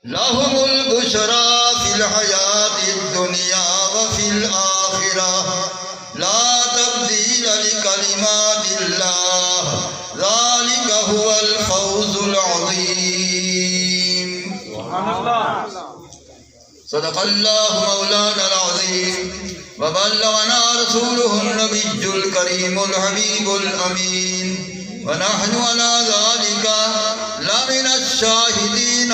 لهم البشرى في الحياة الدنيا وفي الآخرة لا تبديل لكلمات الله ذلك هو الفوز العظيم. صدق الله مولانا العظيم وبلغنا رسوله النبي الكريم الحبيب الأمين ونحن على ذلك لمن الشاهدين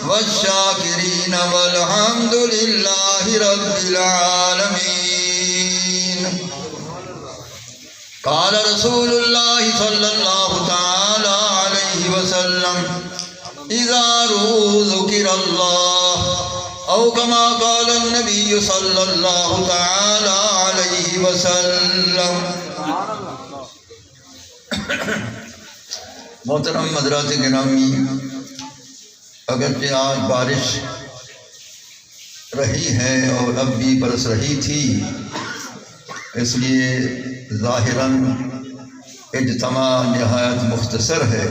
والشاكرين والحمد لله رب العالمين. قال رسول الله صلى الله تعالى عليه وسلم إذا رؤوا ذكر الله أو كما قال النبي صلى الله تعالى عليه وسلم. محترم حضرات گرامی، اگرچہ آج بارش رہی ہے اور اب بھی برس رہی تھی، اس لیے ظاہراً اجتماع نہایت مختصر ہے،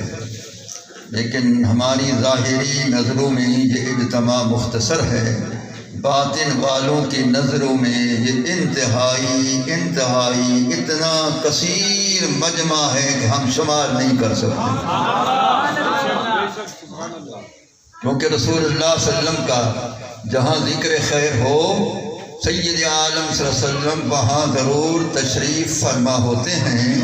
لیکن ہماری ظاہری نظروں میں یہ اجتماع مختصر ہے، باطن والوں کی نظروں میں یہ انتہائی اتنا کثیر مجمع ہے کہ ہم شمار نہیں کر سکتے، کیونکہ رسول اللہ صلی اللہ علیہ وسلم کا جہاں ذکر خیر ہو سید عالم صلی اللہ علیہ وسلم وہاں ضرور تشریف فرما ہوتے ہیں.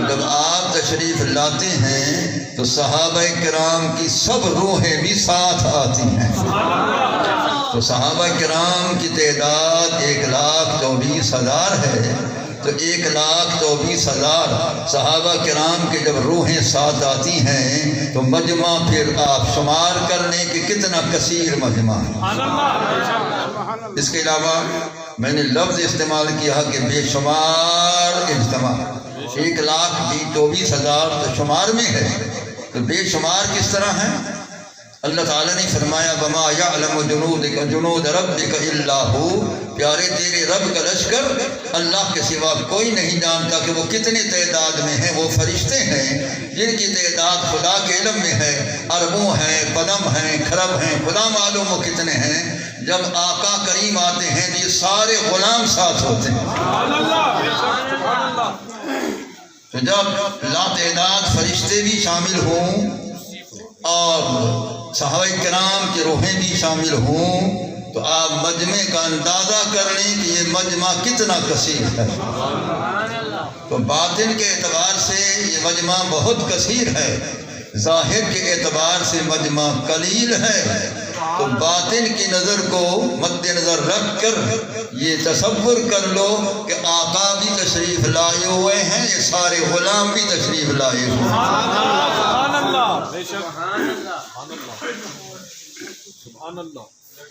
جب آپ تشریف لاتے ہیں تو صحابہ کرام کی سب روحیں بھی ساتھ آتی ہیں. تو صحابہ کرام کی تعداد 1,24,000 ہے، تو 1,24,000 صحابہ کرام کے جب روحیں ساتھ آتی ہیں تو مجمع پھر آپ شمار کر لیں کہ کتنا کثیر مجمع ہے. اس کے علاوہ میں نے لفظ استعمال کیا کہ بے شمار اجتماع. 1,24,000 تو شمار میں ہے، تو بے شمار کس طرح ہے؟ اللہ تعالیٰ نے فرمایا وَمَا يَعْلَمُ جُنُودَ رَبِّكَ إِلَّا هُوَ، پیارے تیرے رب کا لشکر اللہ کے سوا کوئی نہیں جانتا کہ وہ کتنے تعداد میں ہیں. وہ فرشتے ہیں جن کی تعداد خدا کے علم میں ہے، اربوں ہیں، قدم ہیں، کھرب ہیں، خدا معلوم وہ کتنے ہیں. جب آقا کریم آتے ہیں تو یہ سارے غلام ساتھ ہوتے ہیں. تو جب لا تعداد فرشتے بھی شامل ہوں اور صحابہ کرام کی روحیں بھی شامل ہوں تو آپ مجمع کا اندازہ کر لیں کہ یہ مجمع کتنا کثیر ہے. تو باطن کے اعتبار سے یہ مجمع بہت کثیر ہے، ظاہر کے اعتبار سے مجمع قلیل ہے. تو باطن کی نظر کو مد نظر رکھ کر یہ تصور کر لو کہ آقا بھی تشریف لائے ہوئے ہیں، یہ سارے غلام بھی تشریف لائے ہوئے ہیں.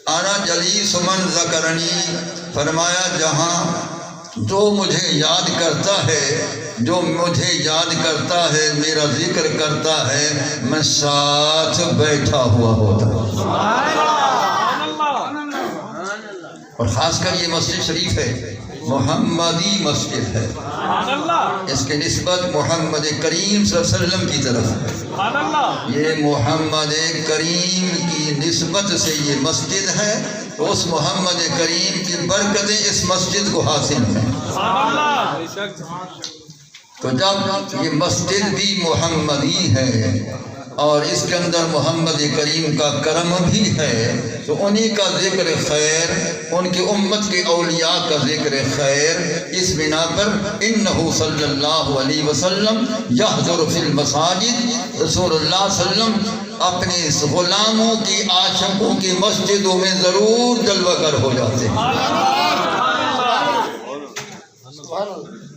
انا جلیس من ذکرنی، فرمایا جہاں جو مجھے یاد کرتا ہے میرا ذکر کرتا ہے، میں ساتھ بیٹھا ہوا ہوتا ہوں. اور خاص کر یہ مسجد شریف ہے، محمدی مسجد ہے، اس کی نسبت محمد کریم صلی اللہ علیہ وسلم کی طرف ہے. یہ محمد کریم کی نسبت سے یہ مسجد ہے، تو اس محمد کریم کی برکتیں اس مسجد کو حاصل ہیں. تو جب یہ مسجد بھی محمدی ہے اور اس کے اندر محمد کریم کا کرم بھی ہے، تو انہی کا ذکر خیر، ان کی امت کے اولیاء کا ذکر خیر، اس بنا پر انہ صلی اللہ علیہ وسلم یحضر فی المساجد، رسول اللہ صلی اللہ علیہ وسلم اپنے غلاموں کی عاشقوں کی مسجدوں میں ضرور جلوہ گر ہو جاتے ہیں.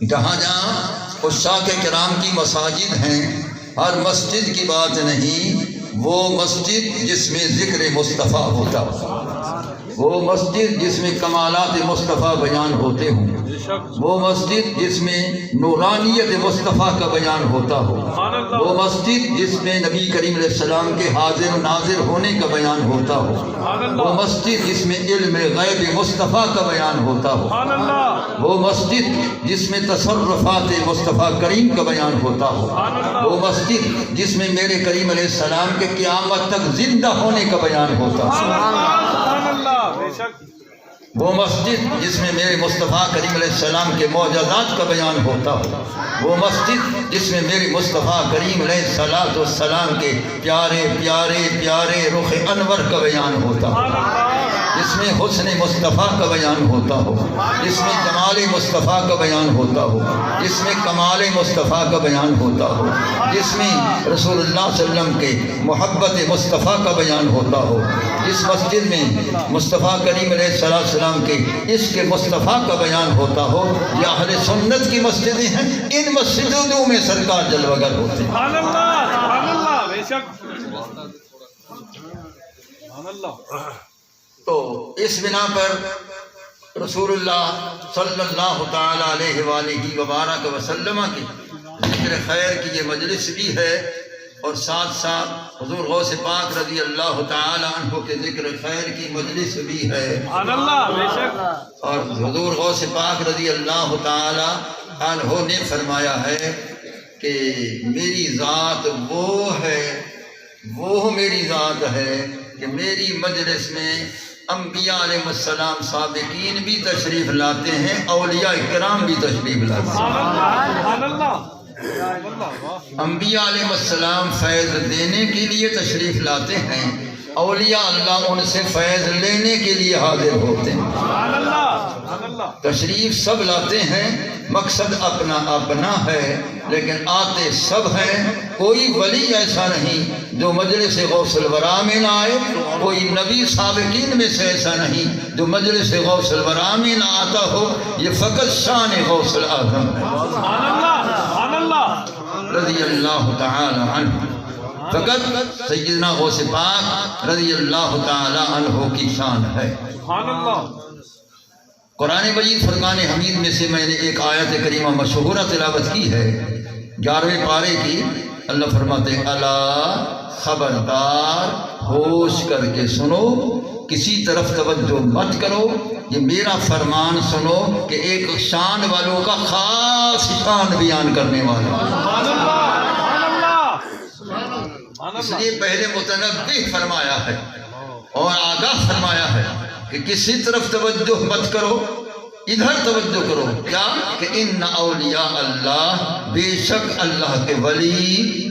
جہاں جہاں عشاق کرام کی مساجد ہیں، ہر مسجد کی بات نہیں، وہ مسجد جس میں ذکر مصطفیٰ ہوتا. وہ مسجد جس میں کمالات مصطفیٰ بیان ہوتے ہوں، وہ مسجد جس میں نورانیت مصطفیٰ کا بیان ہوتا ہو، وہ مسجد جس میں نبی کریم علیہ السلام کے حاضر و ناظر ہونے کا بیان ہوتا ہو، وہ مسجد جس میں علم غیب مصطفیٰ کا بیان ہوتا ہو، وہ مسجد جس میں تصرفات مصطفیٰ کریم کا بیان ہوتا ہو، وہ مسجد جس میں میرے کریم علیہ السلام کے قیامت تک زندہ ہونے کا بیان ہوتا ہو، وہ مسجد جس میں میرے مصطفیٰ کریم علیہ السلام کے معجزات کا بیان ہوتا ہو، وہ مسجد جس میں میرے مصطفیٰ کریم علیہ السلام کے پیارے پیارے پیارے رخ انور کا بیان ہوتا ہو، جس میں حسن مصطفیٰ کا بیان ہوتا ہو، جس میں جمال مصطفیٰ کا بیان ہوتا ہو، جس میں کمال مصطفیٰ کا بیان ہوتا ہو، جس میں رسول اللہ صلی اللہ علیہ وسلم کے محبت مصطفیٰ کا بیان ہوتا ہو، جس مسجد میں مصطفیٰ کریم علیہ السلام کے عشق مصطفیٰ کا بیان ہوتا ہو، یہ اہل سنت کی مسجدیں ہیں، ان مسجدوں میں سرکار جلوہ گر ہوتے ہیں۔ سبحان اللہ، سبحان اللہ، بے شک سبحان اللہ۔ تو اس بنا پر رسول اللہ صلی اللہ تعالی علیہ وآلہ وبارک وسلم کی ذکر خیر کی یہ مجلس بھی ہے، اور ساتھ ساتھ حضور غوث پاک رضی اللہ تعالی عنہ کے ذکر خیر کی مجلس بھی ہے، سبحان اللہ، بے شک۔ اور حضور غوث پاک رضی اللہ تعالی عنہ نے فرمایا ہے کہ میری ذات وہ میری ذات ہے کہ میری مجلس میں انبیاء علیہ السلام سابقین بھی تشریف لاتے ہیں، اولیاء کرام بھی تشریف لاتے ہیں۔ سبحان اللہ، انبیاء علیہ السلام فیض دینے کے لیے تشریف لاتے ہیں، اولیاء اللہ ان سے فیض لینے کے لیے حاضر ہوتے ہیں۔ سبحان اللہ، سبحان اللہ۔ تشریف سب لاتے ہیں، مقصد اپنا اپنا ہے، لیکن آتے سب ہیں۔ کوئی ولی ایسا نہیں جو مجلس غوث الورا میں نہ آئے، کوئی نبی سابقین میں سے ایسا نہیں جو مجلس غوث الورا میں نہ آتا ہو، یہ فقط شان غوث الاعظم ہے سبحان اللہ، سبحان اللہ، رضی اللہ تعالی عنہ۔ فقط سیدنا غوث پاک رضی اللہ تعالی عنہ کی شان ہے۔ سبحان اللہ۔ قرآن مجید فرقان حمید میں سے میں نے ایک آیت کریمہ مشہورہ تلاوت کی ہے، 11ویں پارے کی۔ اللہ فرماتے ہیں الا خبردار، ہوش کر کے سنو، کسی طرف توجہ مت کرو، یہ میرا فرمان سنو کہ ایک شان والوں کا خاص شان بیان کرنے والا۔ سبحان اللہ، سبحان اللہ، سبحان اس اللہ۔ لیے پہلے متنبہ فرمایا ہے اور آگاہ فرمایا ہے کہ کسی طرف توجہ مت کرو، ادھر توجہ کرو۔ کیا کہ ان اولیاء اللہ، بے شک اللہ کے ولی،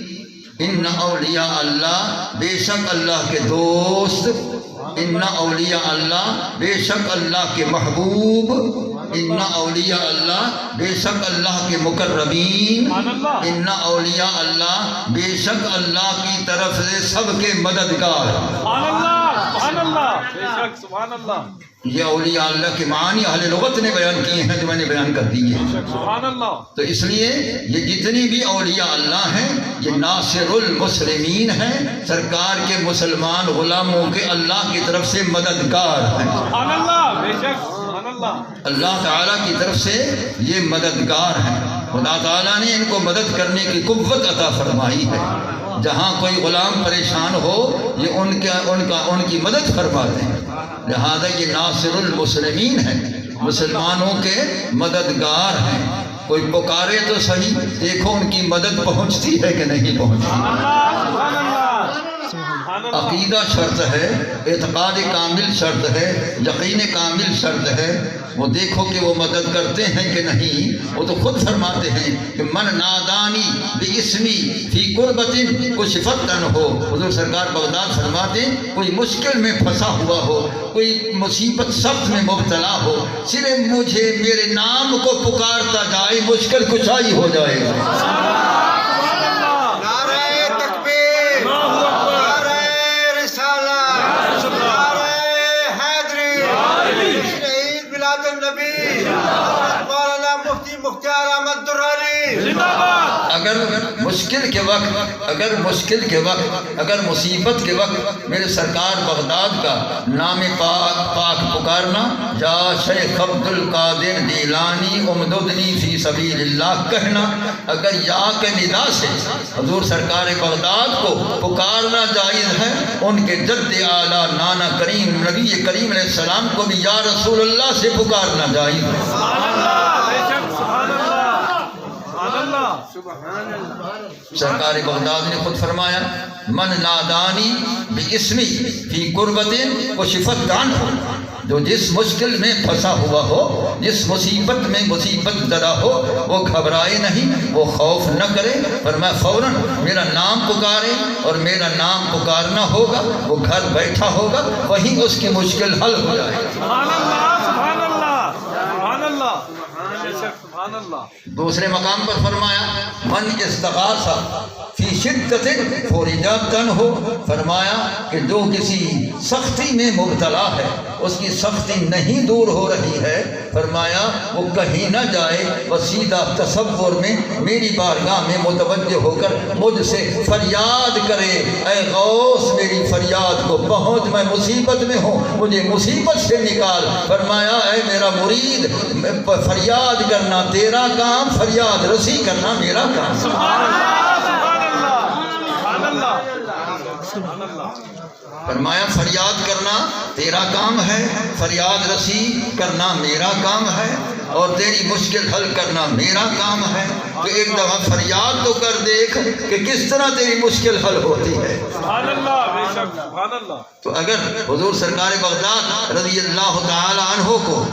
ان اولیاء اللہ، بے شک اللہ کے دوست، ان اولیاء اللہ، بے شک اللہ کے محبوب، ان اولیاء اللہ، بے شک اللہ کے مقربین، ان اولیاء اللہ، بے شک اللہ کی طرف سے سب کے مددگار۔ سبحان اللہ، سبحان اللہ، بے شک، سبحان اللہ، یہ اولیاء اللہ کے معانی اہل لغت نے بیان کیے ہیں جو میں نے بیان کر دیے ہیں۔ سبحان اللہ۔ تو اس لیے یہ جتنی بھی اولیاء اللہ ہیں یہ ناصر المسلمین ہیں، سرکار کے مسلمان غلاموں کے اللہ کی طرف سے مددگار ہیں۔ سبحان اللہ، بے شک، سبحان اللہ۔ اللہ تعالیٰ کی طرف سے یہ مددگار ہیں۔ خدا تعالیٰ نے ان کو مدد کرنے کی قوت عطا فرمائی ہے۔ جہاں کوئی غلام پریشان ہو یہ ان کی مدد فرماتے ہیں، لہذا یہ ناصر المسلمین ہیں، مسلمانوں کے مددگار ہیں۔ کوئی پکارے تو صحیح، دیکھو ان کی مدد پہنچتی ہے کہ نہیں پہنچتی۔ سبحان اللہ، سبحان اللہ۔ عقیدہ شرط ہے، اعتقاد کامل شرط ہے، یقین کامل شرط ہے۔ وہ دیکھو کہ وہ مدد کرتے ہیں کہ نہیں۔ وہ تو خود فرماتے ہیں کہ من نادانی باسمی فی قربت کشفت ہو۔ حضور سرکار بغداد فرماتے ہیں کوئی مشکل میں پھنسا ہوا ہو، کوئی مصیبت سخت میں مبتلا ہو، صرف مجھے میرے نام کو پکارتا جائے، مشکل کشائی ہو جائے گا۔ اگر مشکل کے وقت اگر مصیبت کے وقت میرے سرکار بغداد کا نام پاک پکارنا، یا شیخ عبد القادر جیلانی امددنی فی سبیل اللہ کہنا، اگر یا کے ندا سے حضور سرکار بغداد کو پکارنا جائز ہے، ان کے جد اعلیٰ نانا کریم نبی کریم علیہ السلام کو بھی یا رسول اللہ سے پکارنا جائز ہے۔ سرکار بغداد نے خود فرمایا، من نادانی باسمی فی قربت کشفت عنہ، جو جس مشکل میں پھنسا ہوا ہو، جس مصیبت میں مصیبت زدہ ہو، وہ گھبرائے نہیں، وہ خوف نہ کرے، فرمایا فوراً میرا نام پکارے، اور میرا نام پکارنا ہوگا، وہ گھر بیٹھا ہوگا، وہیں اس کی مشکل حل ہو جائے۔ سبحان اللہ، سبحان اللہ، سبحان اللہ، بے شک سبحان اللہ۔ دوسرے مقام پر فرمایا، من استغاث فی شدت فرجت عنہ، فرمایا کہ جو کسی سختی میں مبتلا ہے، اس کی سختی نہیں دور ہو رہی ہے، فرمایا وہ کہیں نہ جائے، وہ سیدھا تصور میں میری بارگاہ میں متوجہ ہو کر مجھ سے فریاد کرے، اے غوث میری فریاد کو پہنچ، میں مصیبت میں ہوں، مجھے مصیبت سے نکال۔ فرمایا اے میرا مرید، فریاد کرنا تیرا کام، فریاد رسی کرنا میرا کام۔ سبحان اللہ، سبحان اللہ، سبحان اللہ۔ فرمایا فریاد کرنا تیرا کام ہے، فریاد رسی کرنا میرا کام ہے، اور تیری مشکل حل کرنا میرا کام ہے۔ تو ایک دفعہ فریاد تو کر دیکھ کہ کس طرح تیری مشکل حل ہوتی ہے۔ سبحان اللہ، بے شک سبحان اللہ۔ تو اگر حضور سرکار بغداد رضی اللہ تعالی عنہ کو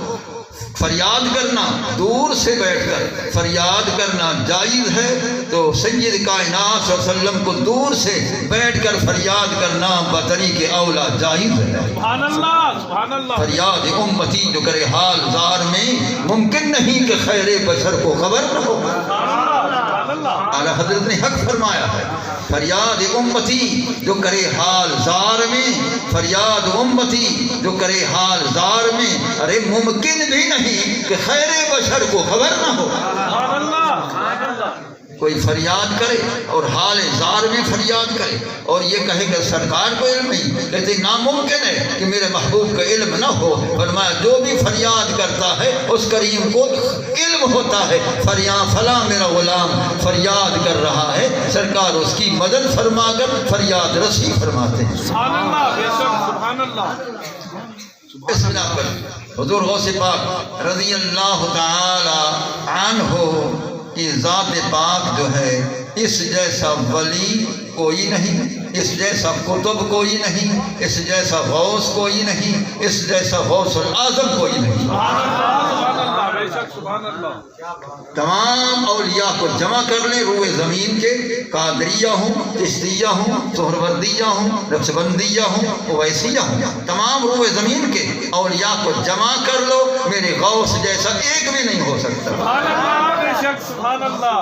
فریاد کرنا، دور سے بیٹھ کر فریاد کرنا جائز ہے، تو سید کائنات صلی اللہ علیہ وسلم کو دور سے بیٹھ کر فریاد کرنا بطریق اولا جائز ہے۔ سبحان اللہ، سبحان اللہ۔ فریاد امتی جو کرے حال زار میں، ممکن نہیں کہ خیر بشر کو خبر نہ ہو۔ سبحان اللہ۔ اعلیٰ حضرت نے حق فرمایا ہے، فریاد امتی جو کرے حال زار میں، فریاد امتی جو کرے حال زار میں، ارے ممکن بھی نہیں کہ خیر بشر کو خبر نہ ہو۔ سبحان اللہ، سبحان اللہ۔ کوئی فریاد کرے اور حال زار میں فریاد کرے اور یہ کہے کہ سرکار کو علم نہیں، لیکن ناممکن ہے کہ میرے محبوب کا علم نہ ہو۔ فرمایا جو بھی فریاد کرتا ہے اس کریم کو علم ہوتا ہے، فلاں میرا غلام فریاد کر رہا ہے، سرکار اس کی مدد فرما کر فریاد رسی فرماتے ہیں۔ سبحان اللہ، بے شک سبحان اللہ۔ اس بنا پر حضور غوث پاک رضی اللہ تعالی عنہ کی ذات پاک جو ہے، اس جیسا ولی کوئی نہیں، اس جیسا کتب کوئی نہیں، اس جیسا غوث کوئی نہیں، اس جیسا غوث الاعظم کوئی نہیں۔ سبحان اللہ، سبحان اللہ، بے شک سبحان اللہ۔ تمام اولیاء کو جمع کر لیں روئے زمین کے، قادریہ ہوں، چشتیہ ہوں، سہروردیہ ہوں، نقشبندیہ ہوں، اویسیہ ہوں، تمام روئے زمین کے اولیاء کو جمع کر لو، میرے غوث جیسا ایک بھی نہیں ہو سکتا۔ سبحان اللہ، بے شک سبحان اللہ۔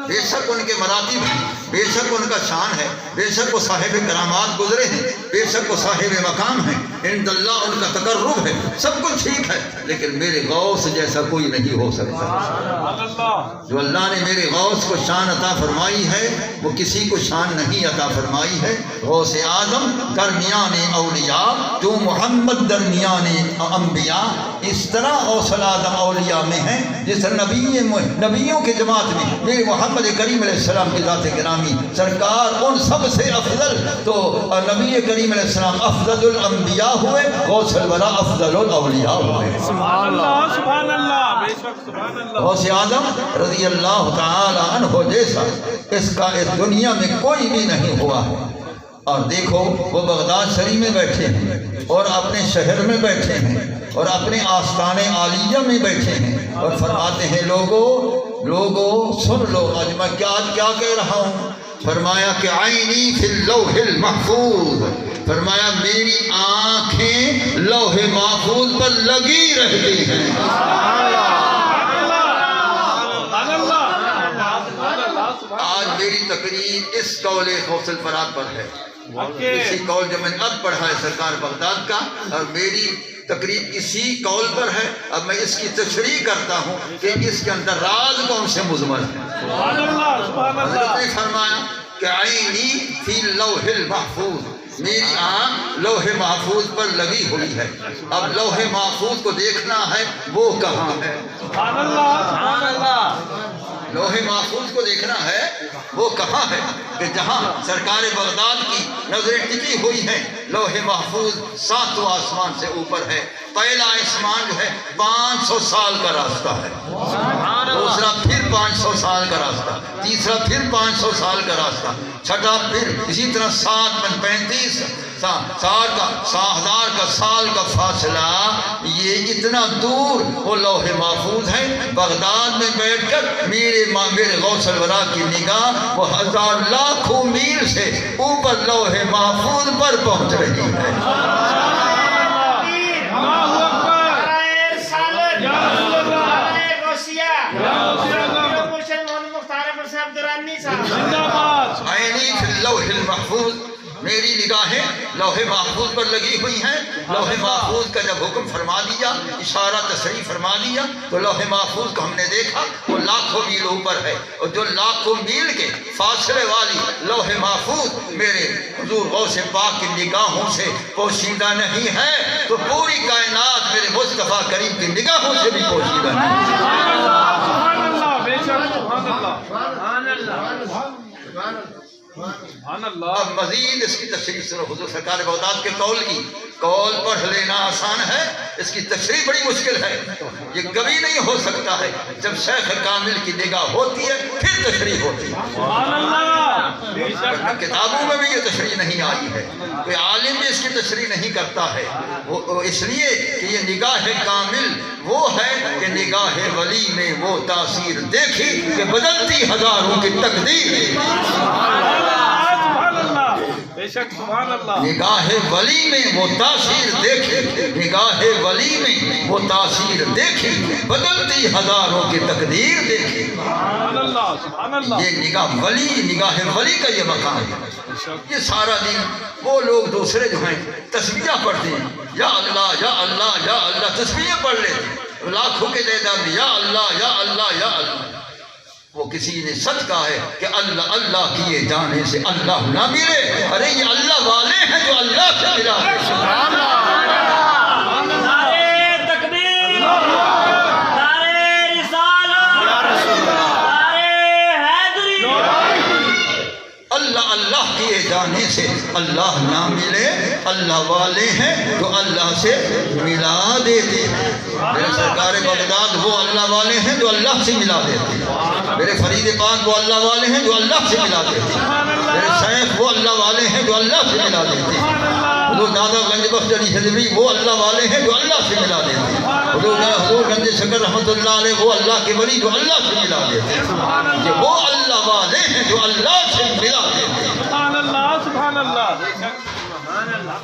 بے شک ان کے مراتب ہیں، بے شک ان کا شان ہے، بے شک وہ صاحب کرامات گزرے ہیں، بے شک وہ صاحب مقام ہیں، عند اللہ ان کا تقرب ہے، سب کچھ ٹھیک ہے، لیکن میرے غوث جیسا کوئی نہیں ہو سکتا۔ سبحان اللہ۔ جو اللہ نے میرے غوث کو شان عطا فرمائی ہے وہ کسی کو شان نہیں عطا فرمائی ہے۔ غوث اعظم درمیان اولیاء، جو محمد درمیان انبیاء، اس طرح غوث اعظم اولیاء میں ہیں جس نبیوں کے جماعت میں میرے محمد کریم علیہ السلام کی ذات گرامی سرکار ان سب سے افضل، تو نبی کریم علیہ السلام افضل الانبیاء ہوئے، غوث الورا افضل الاولیاء ہوئے۔ سبحان اللہ، سبحان اللہ، بے شک سبحان اللہ۔ غوث اعظم رضی اللہ تعالی عنہ جیسا اس کا اس دنیا میں کوئی بھی نہیں ہوا ہے۔ اور دیکھو وہ بغداد شریف میں بیٹھے ہیں اور اپنے شہر میں بیٹھے ہیں اور اپنے آستان عالیہ میں بیٹھے ہیں اور فرماتے ہیں لوگو سن لو، آج میں کیا کہہ رہا ہوں۔ فرمایا کہ عینی فی اللوح المحفوظ، فرمایا میری آنکھیں لوح محفوظ پر لگی رہتی ہیں۔ آج میری تقریر اس قول غوث الفرات پر ہے، اسی قول جو میں نے اب پڑھا ہے سرکار بغداد کا، اور میری تقریب اسی قول پر ہے. اب میں اس کی تشریح کرتا ہوں کہ اس کے اندر راز کون سے مضمر ہے. سبحان اللہ سبحان حضرت اللہ. نے فرمایا کہ عینی فی لوح المحفوظ، میری آنکھ لوح محفوظ پر لگی ہوئی ہے. اب لوح محفوظ کو دیکھنا ہے وہ کہاں ہے. سبحان اللہ سبحان اللہ. لوح محفوظ کو دیکھنا ہے وہ کہاں ہے کہ جہاں سرکار بغداد کی نظریں ٹکی ہوئی ہیں. لوح محفوظ 7 آسمان سے اوپر ہے. پہلا آسمان جو ہے 500 سال کا راستہ ہے، دوسرا پھر 500 سال کا راستہ، تیسرا پھر 500 سال کا راستہ، چھٹا پھر اسی طرح 7 1000 کا سال کا فاصلہ. یہ اتنا دور وہ لوح محفوظ ہے. بغداد میں بیٹھ کر میرے غوث الورا کی نگاہ وہ 1000 لاکھوں میل سے اوپر لوح محفوظ پر پہنچ رہی ہے. اللہ اکبر. یا رسول اللہ. یا زندہ باد. عینی فی اللوح المحفوظ، میری نگاہیں لوح محفوظ پر لگی ہوئی ہیں. لوح محفوظ کا جب حکم فرما دیا، اشارہ تصریح فرما دیا، تو لوح محفوظ کو ہم نے دیکھا وہ لاکھوں میل اوپر ہے. اور جو لاکھوں میل کے فاصلے والی لوح محفوظ میرے حضور غوث پاک کی نگاہوں سے پوشیدہ نہیں ہے تو پوری کائنات میرے مصطفیٰ کریم کی نگاہوں سے بھی پوشیدہ نہیں. سبحان اللہ سبحان اللہ. بے شک سبحان اللہ سبحان اللہ. اب مزید اس کی تشریح سنو. حضور سرکار بغداد کے قول کی، قول پڑھ لینا آسان ہے، اس کی تشریح بڑی مشکل ہے. یہ کبھی نہیں ہو سکتا ہے. جب شیخ کامل کی نگاہ ہوتی ہے پھر تشریح ہوتی ہے. سبحان اللہ. بے شک. ورنہ کتابوں میں بھی یہ تشریح نہیں آئی ہے. کوئی عالم بھی اس کی تشریح نہیں کرتا ہے. وہ اس لیے کہ یہ نگاہ کامل وہ ہے کہ نگاہ ولی میں وہ تاثیر دیکھی کہ بدلتی ہزاروں کی تقدیر. سبحان اللہ. بے شک سبحان اللہ. نگاہ ولی میں وہ تاثیر دیکھی، نگاہ ولی میں وہ تاثیر دیکھی، بدلتی ہزاروں کی تقدیر دیکھی. سبحان اللہ سبحان اللہ. یہ نگاہ ولی کا یہ مقام ہے. یہ سارا دن وہ لوگ دوسرے جو ہیں تسبیح پڑھتے ہیں، یا اللہ یا اللہ یا اللہ، تسبیح پڑھ لیتے ہیں لاکھوں کے تعداد میں، یا اللہ یا اللہ یا اللہ. وہ کسی نے سچ کہا ہے کہ اللہ اللہ کیے جانے سے اللہ نہ ملے. ارے یہ اللہ والے ہیں جو اللہ سے ملا ہے. سبحان اللہ. نعرے تکبیر، نعرے رسالت، نعرے حیدری. اللہ اللہ کیے جانے سے اللہ نہ ملے. اللہ والے ہیں جو اللہ سے ملا دیتے ہیں. میرے سرکار بغداد وہ اللہ والے ہیں جو اللہ سے ملا دیتے ہیں. میرے فرید پاک وہ اللہ والے ہیں جو اللہ سے ملا دیتے ہیں. میرے شیخ وہ اللہ والے ہیں جو اللہ سے ملا دیتے ہیں. حضور دادا گنج بخش علی حضری وہ اللہ والے ہیں جو اللہ سے ملا دیتے ہیں. حضور گنج شکر رحمۃ اللہ علیہ وہ اللہ کے ولی جو اللہ سے ملا دیتے ہیں. یہ وہ اللہ والے ہیں جو اللہ سے ملا دیتے ہیں. سبحان اللہ سبحان اللہ. بے شک سبحان اللہ.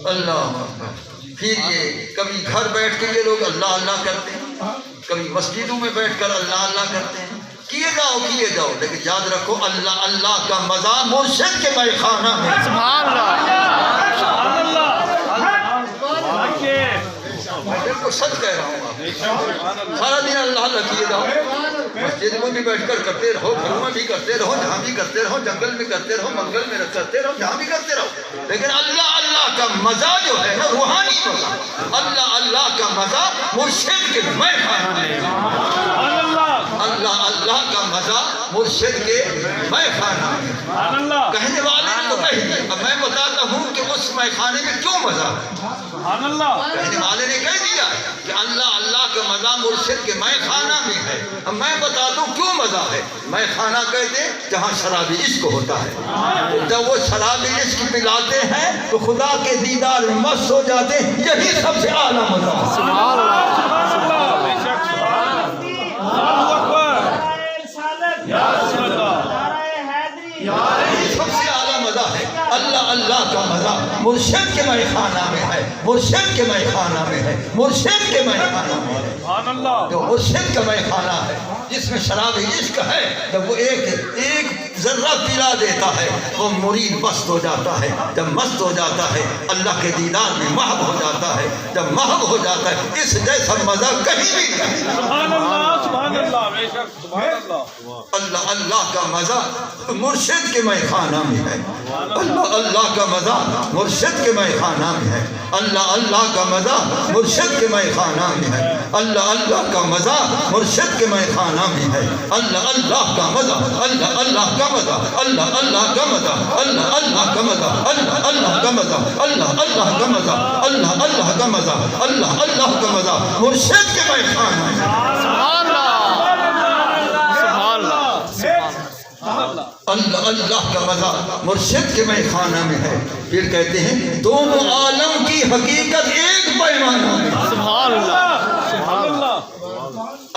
اللہ. پھر یہ کبھی گھر بیٹھ کے یہ لوگ اللہ اللہ کرتے ہیں، کبھی مسجدوں میں بیٹھ کر اللہ اللہ کرتے ہیں. کیے جاؤ لیکن یاد رکھو اللہ اللہ کا مزہ مرشد کے میخانہ میں. سبحان اللہ سبحان اللہ. میں بالکل سچ کہہ رہا ہوں. آپ سارا دن اللہ اللہ کیے جاؤ، مسجد میں بھی بیٹھ کر کرتے رہو، گھروں میں بھی کرتے رہو، جہاں بھی کرتے رہو، جنگل میں کرتے رہو، منگل میں کرتے رہو، جہاں بھی کرتے رہو. لیکن اللہ اللہ کا مزہ جو ہے نا روحانی مزہ، اللہ اللہ کا مزہ مرشد کے میخانہ میں. اللہ اللہ کا مزہ مرشد کے میخانہ میں. سبحان اللہ کہنے والے نے تو کہہ دیا، اب میں بتاتا ہوں کہ اس میخانے میں کیوں مزہ ہے. سبحان اللہ. کہنے والے نے کہہ دیا کہ اللہ اللہ کا مزہ مرشد کے میخانہ میں ہے. اب میں بتا دوں کیوں مزہ ہے. میخانہ کہتے جہاں شراب عشق ہوتا ہے. جب وہ شراب عشق پلاتے ہیں تو خدا کے دیدار میں مست ہو جاتے ہیں. یہی سب سے اعلیٰ مزہ ہے. سبحان اللہ سبحان اللہ. بے شک سبحان اللہ. اللہ اکبر. نعرے رسالت، یا رسول اللہ. نعرے حیدری. سب سے اعلیٰ مزہ ہے. اللہ اللہ کا مزہ مرشد کے میخانہ میں ہے، مرشد کے میخانہ میں ہے، مرشد کے میخانہ میں ہے. سبحان اللہ. جو مرشد کا میخانہ ہے جس میں شراب عشق ہے، جب وہ ایک ذرہ پلا دیتا ہے وہ مرید مست ہو جاتا ہے. جب مست ہو جاتا ہے اللہ کے دیدار میں محو ہو جاتا ہے. جب محو ہو جاتا ہے اس جیسا مزہ کہیں بھی نہیں. سبحان اللہ سبحان اللہ بے شک سبحان اللہ. اللہ اللہ کا مزہ مرشد کے مے خانہ میں ہے. اللہ اللہ کا مزہ مرشد کے مے خانہ میں ہے. اللہ اللہ کا مزہ مرشد کے مے خانہ میں ہے. اللہ اللہ کا مزہ مرشد کے مے خانہ میں ہے. اللہ اللہ کا مزہ اللہ اللہ کا مزہ اللہ اللہ کا مزہ اللہ اللہ کا مزہ اللہ اللہ کا مزہ اللہ اللہ کا مزہ اللہ اللہ کا مزہ اللہ اللہ کا مزہ مرشد کے مے خانہ میں ہے. اللہ اللہ کا مزہ مرشد کے مے خانہ میں ہے. پھر کہتے ہیں دونوں عالم کی حقیقت ایک پیمانہ میں. سبحان اللہ سبحان اللہ.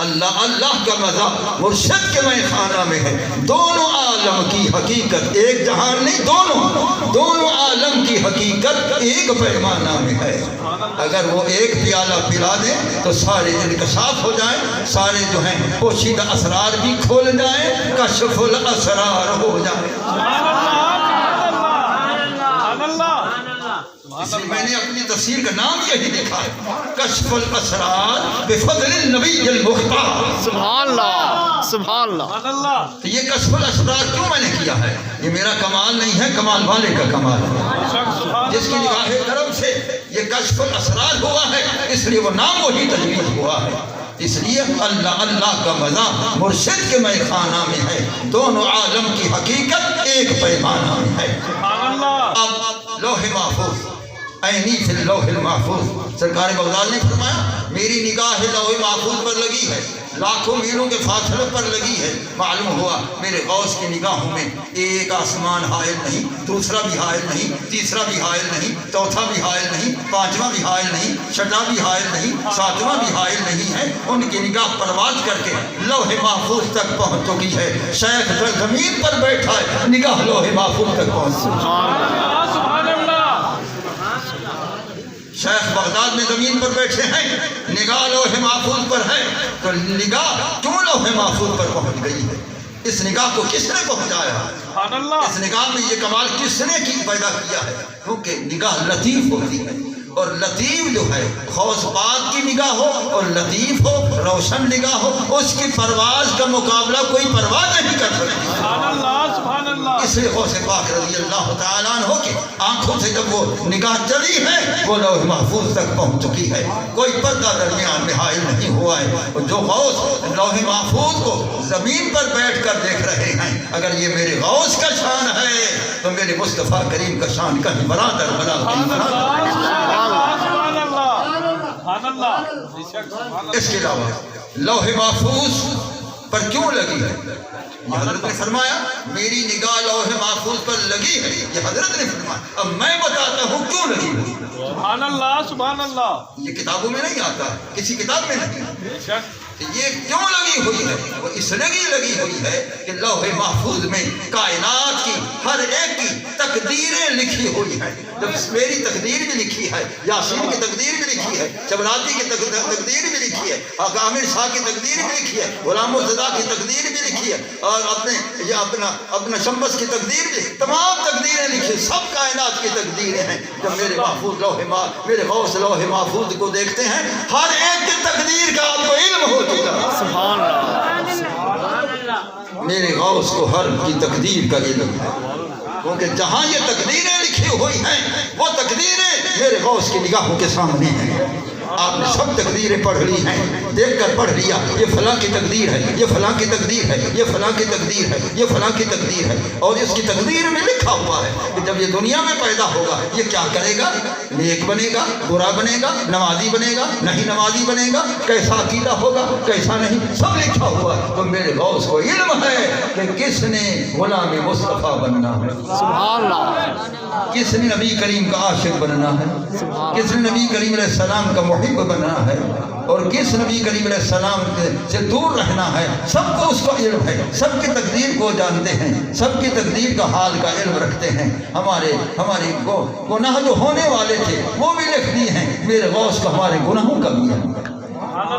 اللہ اللہ کا مزہ مرشد کے مے خانہ میں ہے. دونوں عالم کی حقیقت ایک جہان نہیں دونوں عالم کی حقیقت ایک پیمانہ میں ہے. اگر وہ ایک پیالہ پلا دیں تو سارے انکشاف ہو جائیں. سارے جو ہیں پوشیدہ اسرار بھی کھول جائیں. کشف الاسرار ہو جائیں. اس لیے میں نے اپنی تفسیر کا نام یہی لکھا ہے کشف الاسرار بفضل النبی المختار. سبحان اللہ سبحان اللہ. تو یہ کشف الاسرار کیوں میں نے کیا ہے؟ یہ میرا کمال نہیں ہے کمال والے کا کمال ہے جس کی نگاہ کرم سے یہ کشف الاسرار ہوا ہے. اس لیے وہ نام وہی تجویز ہوا ہے. اس لیے اللہ اللہ کا مزہ مرشد کے مے خانہ میں ہے. دونوں عالم کی حقیقت ایک پیمانہ میں ہے. اب لوح محفوظ عینی فی اللوح المحفوظ سرکار بغداد نے فرمایا میری نگاہ لوح محفوظ پر لگی ہے. لاکھوں میلوں کے فاصلے پر لگی ہے. معلوم ہوا میرے غوث کی نگاہوں میں ایک آسمان حائل نہیں, دوسرا بھی حائل نہیں, تیسرا بھی حائل نہیں, چوتھا بھی حائل نہیں, پانچواں بھی حائل نہیں, چھٹا بھی حائل نہیں, ساتواں بھی حائل نہیں ہے. ان کی نگاہ پرواز کر کے لوح محفوظ تک پہنچ چکی ہے. شیخ زمین پر بیٹھا ہے نگاہ لوح محفوظ تک پہنچ چکی ہے. شیخ بغداد میں زمین پر بیٹھے ہیں نگاہ لوح محفوظ پر ہے. تو نگاہ کیوں لوح محفوظ پر پہنچ گئی ہے؟ اس نگاہ کو کس نے پہنچایا؟ اس نگاہ میں یہ کمال کس نے پیدا کیا ہے؟ کیونکہ نگاہ لطیف ہوتی ہے. اور لطیف جو ہے غوث پاک کی نگاہ ہو اور لطیف ہو روشن نگاہ ہو اس کی پرواز کا مقابلہ کوئی پرواز نہیں کر سکتی. سبحان اللہ سبحان اللہ. اس لیے غوث پاک رضی اللہ تعالیٰ عنہ کی آنکھوں سے جب وہ نگاہ چلی ہے وہ لوح محفوظ تک پہنچ چکی ہے. کوئی پردہ درمیان میں حائل نہیں ہوا ہے. جو غوث لوح محفوظ کو زمین پر بیٹھ کر دیکھ رہے ہیں اگر یہ میرے غوث کا شان ہے تو میرے مصطفیٰ کریم کا شان کہیں برادر بنا کہیں برادر. اس کے علاوہ لوح محفوظ پر کیوں لگی ہے؟ یہ حضرت نے فرمایا میری نگاہ لوح محفوظ پر لگی ہے. یہ حضرت نے فرمایا. اب میں بتاتا ہوں کیوں لگی ہے. سبحان اللہ سبحان اللہ. یہ کتابوں میں نہیں آتا, کسی کتاب میں نہیں. یہ کیوں لگی ہوئی ہے؟ وہ اس لیے لگی ہوئی ہے کہ لوح محفوظ میں کائنات کی ہر ایک کی تقدیریں لکھی ہوئی ہیں. جب میری تقدیر بھی لکھی ہے, یاسین کی تقدیر بھی لکھی ہے, چبراتی کی تقدیر بھی لکھی ہے, عامر شاہ کی تقدیر بھی لکھی ہے, غلام مرتضیٰ کی تقدیر بھی لکھی ہے, اور اپنا شمس کی تقدیر بھی, تمام تقدیریں لکھی. سب کائنات کی تقدیریں ہیں. جب میرے محفوظ میرے غوث لوح محفوظ کو دیکھتے ہیں ہر ایک کی تقدیر کا آپ کو علم ہو چکا. سبحان اللہ. میرے غوث کو ہر کی تقدیر کا علم ہے کیونکہ جہاں یہ تقدیریں لکھی ہوئی ہیں وہ تقدیریں میرے غوث کی نگاہوں کے سامنے ہیں. آپ نے سب تقدیریں پڑھ لی ہیں, دیکھ کر پڑھ لیا یہ فلاں کی تقدیر ہے, یہ فلاں کی تقدیر ہے, یہ فلاں کی تقدیر ہے, یہ فلاں کی تقدیر ہے. اور اس کی تقدیر میں لکھا ہوا ہے کہ جب یہ دنیا میں پیدا ہوگا یہ کیا کرے گا, نیک بنے گا, برا بنے گا, نمازی بنے گا, نہیں نمازی بنے گا, کیسا عقیدہ ہوگا, کیسا نہیں, سب لکھا ہوا. تو میرے غوث کو علم ہے کہ کس نے غلام مصطفیٰ بننا ہے, سبحان اللہ. کس نے نبی کریم کا عاشق بننا ہے, کس نے نبی کریم علیہ السلام کا محب بننا ہے, اور کس نبی کریم علیہ السلام سے دور رہنا ہے. سب کو اس کو علم ہے, سب کی تقدیر کو جانتے ہیں, سب کی تقدیر کا حال کا علم رکھتے ہیں. ہمارے گناہ جو ہونے والے تھے وہ بھی لکھ دیے ہیں. میرے غوث کو ہمارے گناہوں کا بھی علم ہے.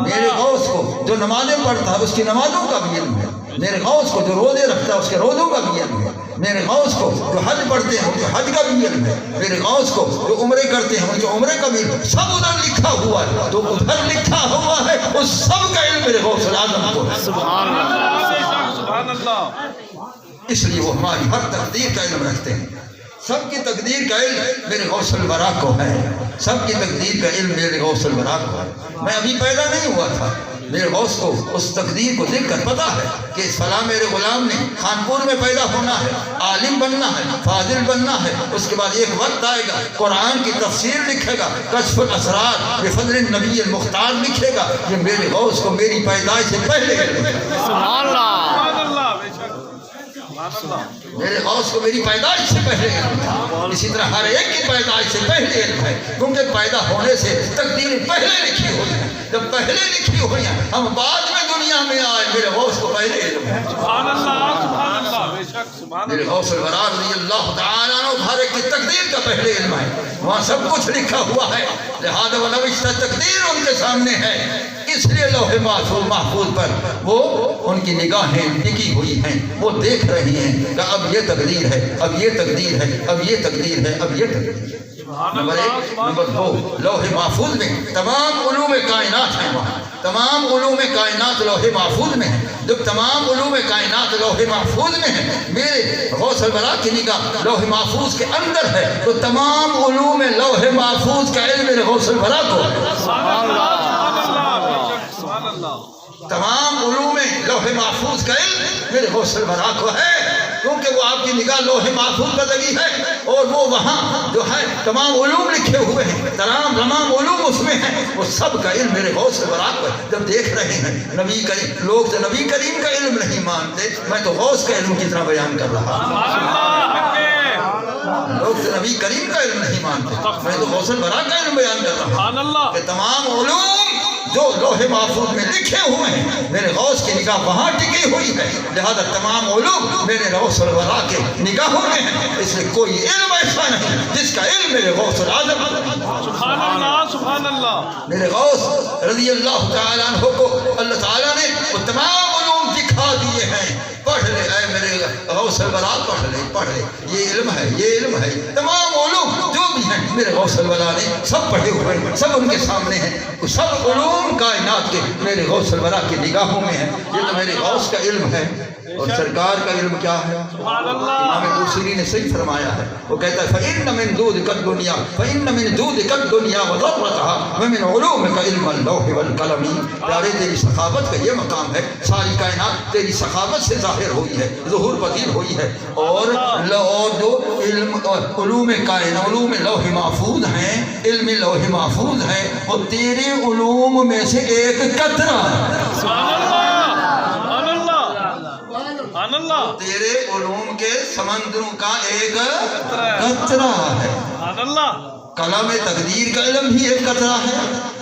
میرے غوث کو جو نمازیں پڑھتا ہے اس کی نمازوں کا بھی علم ہے. میرے غوث کو جو روزے رکھتا ہے اس کے روزوں کا بھی علم ہے، میرے غوث کو جو حج پڑھتے ہیں ان کے حج کا بھی علم ہے، میرے غوث کو جو عمرے کرتے ہیں ان کے عمرے کا بھی علم ہے، سب ادھر لکھا ہوا ہے، تو ادھر لکھا ہوا ہے اس سب کا علم میرے غوث العظم کو ہے۔ سبحان اللہ، اس لیے وہ ہماری ہر تقدیر کا علم رکھتے ہیں، سب کی تقدیر کا علم میرے غوث الورا کو ہے، سب کی تقدیر کا علم میرے غوث الورا کو ہے۔ میں ابھی پیدا نہیں ہوا تھا، میرے غوث کو اس تقدیر کو دیکھ کر پتا ہے کہ فلاں میرے غلام نے خانپور میں پیدا ہونا ہے، عالم بننا ہے، فاضل بننا ہے، اس کے بعد ایک وقت آئے گا قرآن کی تفسیر لکھے گا، کشف الاسرار بفضل النبی المختار لکھے گا۔ یہ میرے غوث کو میری پیدائش سے پہلے علم ہے۔ سبحان اللہ، بے شک، میرے غوث کو میری پیدائش سے پہلے علم ہے، اسی طرح ہر ایک کی پیدائش سے پہلے علم ہے، کیونکہ پیدا ہونے سے تقدیر پہلے لکھی ہوئی ہے، جب پہلے لکھی ہوئی ہیں ہم بعد میں دنیا میں آئے، میرے غوث کو پہلے علم ہے۔ سبحان اللہ، بے شک، سبحان میرے غوث الورا رضی اللہ تعالیٰ عنہ ہر ایک کی تقدیر کا پہلے علم ہے، وہاں سب کچھ لکھا ہوا ہے، لہذا وہ نوشتہ تقدیر ان کے سامنے ہے، اس لیے لوح محفوظ پر وہ ان کی نگاہیں ٹکی ہوئی ہیں، وہ دیکھ رہی ہیں کہ اب یہ تقدیر ہے، اب یہ تقدیر ہے، اب یہ تقدیر ہے، اب یہ تقدیر ہے۔ نمبر 1، نمبر 2، لوح محفوظ میں تمام علوم کائنات ہیں، وہاں تمام علوم کائنات لوح محفوظ میں ہیں۔ جب تمام علوم کائنات لوح محفوظ میں ہیں، میرے غوث الورا کی نگاہ لوح محفوظ کے اندر ہے، تو تمام علوم لوح محفوظ کا علم میرے غوث الورا کو ہے۔ تمام علوم لوح محفوظ کا علم میرے غوث الورا کو ہے، کیونکہ وہ آپ کی نگاہ لوح محفوظ پر لگی ہے، اور وہ وہاں جو ہے تمام علوم لکھے ہوئے ہیں، تمام علوم اس میں ہیں، وہ سب کا علم میرے غوث الورا کو ہے۔ جب دیکھ رہے ہیں نبی کریم، لوگ تو نبی کریم کا علم نہیں مانتے، میں تو غوث کا علم کتنا بیان کر رہا ہوں۔ لوگ تو نبی کریم کا علم نہیں مانتے، میں تو غوث الورا کا علم بیان کر رہا ہوں کہ تمام علوم جو لوح محفوظ میں لکھے ہوئے ہیں، میرے غوث کی نگاہ وہاں ٹکی ہوئی ہے، لہذا تمام علوم میرے غوث الورا کے نگاہوں میں ہیں، اس لیے کوئی علم ایسا نہیں جس کا علم میرے غوث العظم۔ سبحان اللہ، سبحان اللہ، میرے غوث رضی اللہ تعالیٰ عنہ کو اللہ تعالیٰ نے وہ تمام علوم دکھا دیے ہیں، پڑھ لے اے میرے غوث الورا، پڑھ لے، یہ علم ہے، یہ علم ہے، تمام علوم جو بھی ہیں میرے غوث الورا نے سب پڑھے ہوئے ہیں، سب ان کے سامنے ہیں، سب علوم کائنات کے میرے غوث الورا کی نگاہوں میں ہیں۔ یہ تو میرے غوث کا علم ہے، اور سرکار کا علم کیا ہے؟ امام بوصیری نے صحیح فرمایا ہے، وہ کہتا ہے فَإِنَّ مِن دُودِكَ الدُّنْيَا فَإِنَّ مِن دُودِكَ الدُّنْيَا وَضَرَّتَهَا وَمِنْ عُلُومِكَ عِلْمَ اللَّوْحِ وَالْقَلَمِ۔ پیارے تیری سخاوت کا یہ مقام ہے، ساری کائنات تیری سخاوت سے ظاہر ہوئی ہے، ظہور پذیر ہوئی ہے، اور جو علم علوم کائنات، علوم لوح محفوظ ہیں، علم لوح محفوظ ہے، وہ تیرے علوم میں سے ایک قطرہ ہے۔ تیرے علوم کے سمندروں کا ایک قطرہ ہے۔ کلام تقدیر کا علم بھی ایک قطرہ ہے،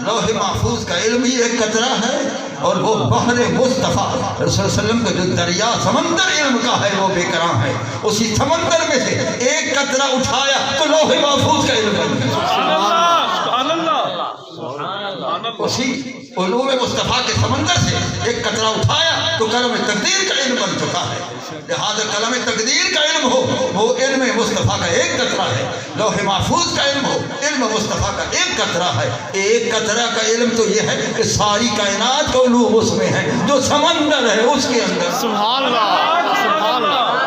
لوح محفوظ کا علم بھی ایک قطرہ ہے، اور وہ بحر مصطفیٰ رسول اللہ علیہ وسلم کا جو دریا سمندر علم کا ہے وہ بے کرام ہے، اسی سمندر میں سے ایک قطرہ اٹھایا تو لوح محفوظ کا علم بن گیا۔ اسی علوم مصطفیٰ کے سمندر سے ایک قطرہ اٹھایا تو کلام تقدیر کا علم بن چکا ہے، لہذا کلام تقدیر کا علم ہو وہ علم مصطفیٰ کا ایک قطرہ ہے، لوح محفوظ کا علم ہو علم مصطفیٰ کا ایک قطرہ ہے۔ ایک قطرہ کا علم تو یہ ہے کہ ساری کائنات کا علوم اس میں ہے، جو سمندر ہے اس کے اندر۔ سبحان اللہ، سبحان اللہ،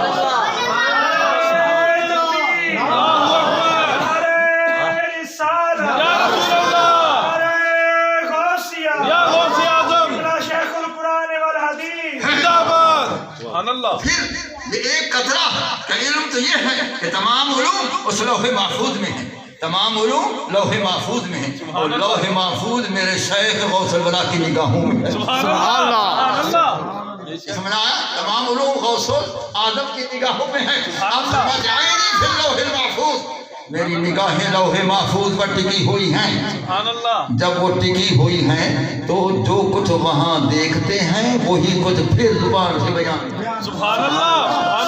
پھر یہ ایک قطرہ کا علم تو یہ ہے کہ تمام علوم اس لوح محفوظ میں ہیں، تمام علوم لوح محفوظ میں ہیں، اور لوح محفوظ میرے شیخ غوث الورا کی نگاہوں میں ہے۔ سبحان اللہ، سمجھا؟ تمام علوم غوث آدم کی نگاہوں میں ہیں۔ آپ فرماتے ہیں عینی فی اللوح المحفوظ، میری نگاہیں لوح محفوظ پر ٹکی ہوئی ہیں۔ جب وہ ٹکی ہوئی ہیں تو جو کچھ وہاں دیکھتے ہیں وہی کچھ پھر زبان سے بیان۔ سبحان اللہ،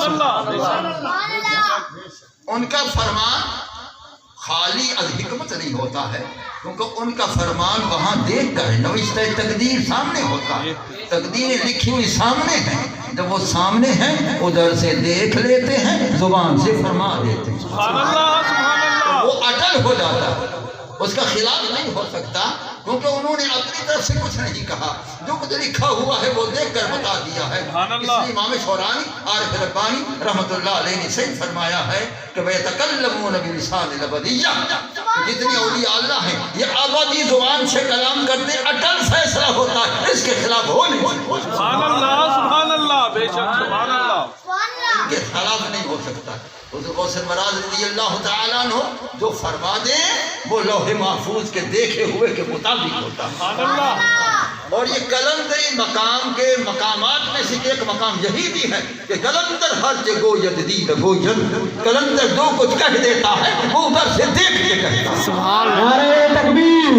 سبحان اللہ، ان کا فرمان خالی از حکمت نہیں ہوتا ہے، کیونکہ ان کا فرمان وہاں دیکھ کر نوشتہ تقدیر سامنے ہوتا ہے، تقدیریں لکھی ہوئی سامنے ہیں، جب وہ سامنے ہیں ادھر سے دیکھ لیتے ہیں، زبان سے فرما دیتے ہیں، سبحان اللہ سبحان اللہ. وہ اٹل ہو جاتا ہے، اس کا خلاف نہیں ہو سکتا، کیونکہ انہوں نے اپنی طرف سے کچھ نہیں کہا، جو کچھ لکھا ہوا ہے وہ دیکھ کر بتا دیا ہے. سبحان اللہ. اس لیے امام شورانی عارف ربانی رحمۃ اللہ علیہ نے صحیح فرمایا ہے کہ وَيَتَكَلَّمُونَ بِلِسَانِ الْأَبَدِيَّةِ، جتنے اولیاء اللہ ہیں یہ ابدی زبان سے کلام کرتے، اٹل فیصلہ ہوتا ہے، اس کے خلاف ہو نہیں سکتا، سبحان اللہ سبحان اللہ. بے شک سبحان اللہ. ان کے خلاف نہیں ہو سکتا. حضرت غوث المراز رضی اللہ تعالیٰ عنہ جو فرما دیں وہ لوح محفوظ کے دیکھے ہوئے کے مطابق ہوتا ہے. سبحان اللہ. اور یہ قلندری مقام کے مقامات میں سے ایک مقام یہی بھی ہے کہ قلندر ہر جگہ جدید گوید، قلندر جو کچھ کہہ دیتا ہے وہ ادھر سے دیکھ کے کہتا ہے. نعرہ تکبیر،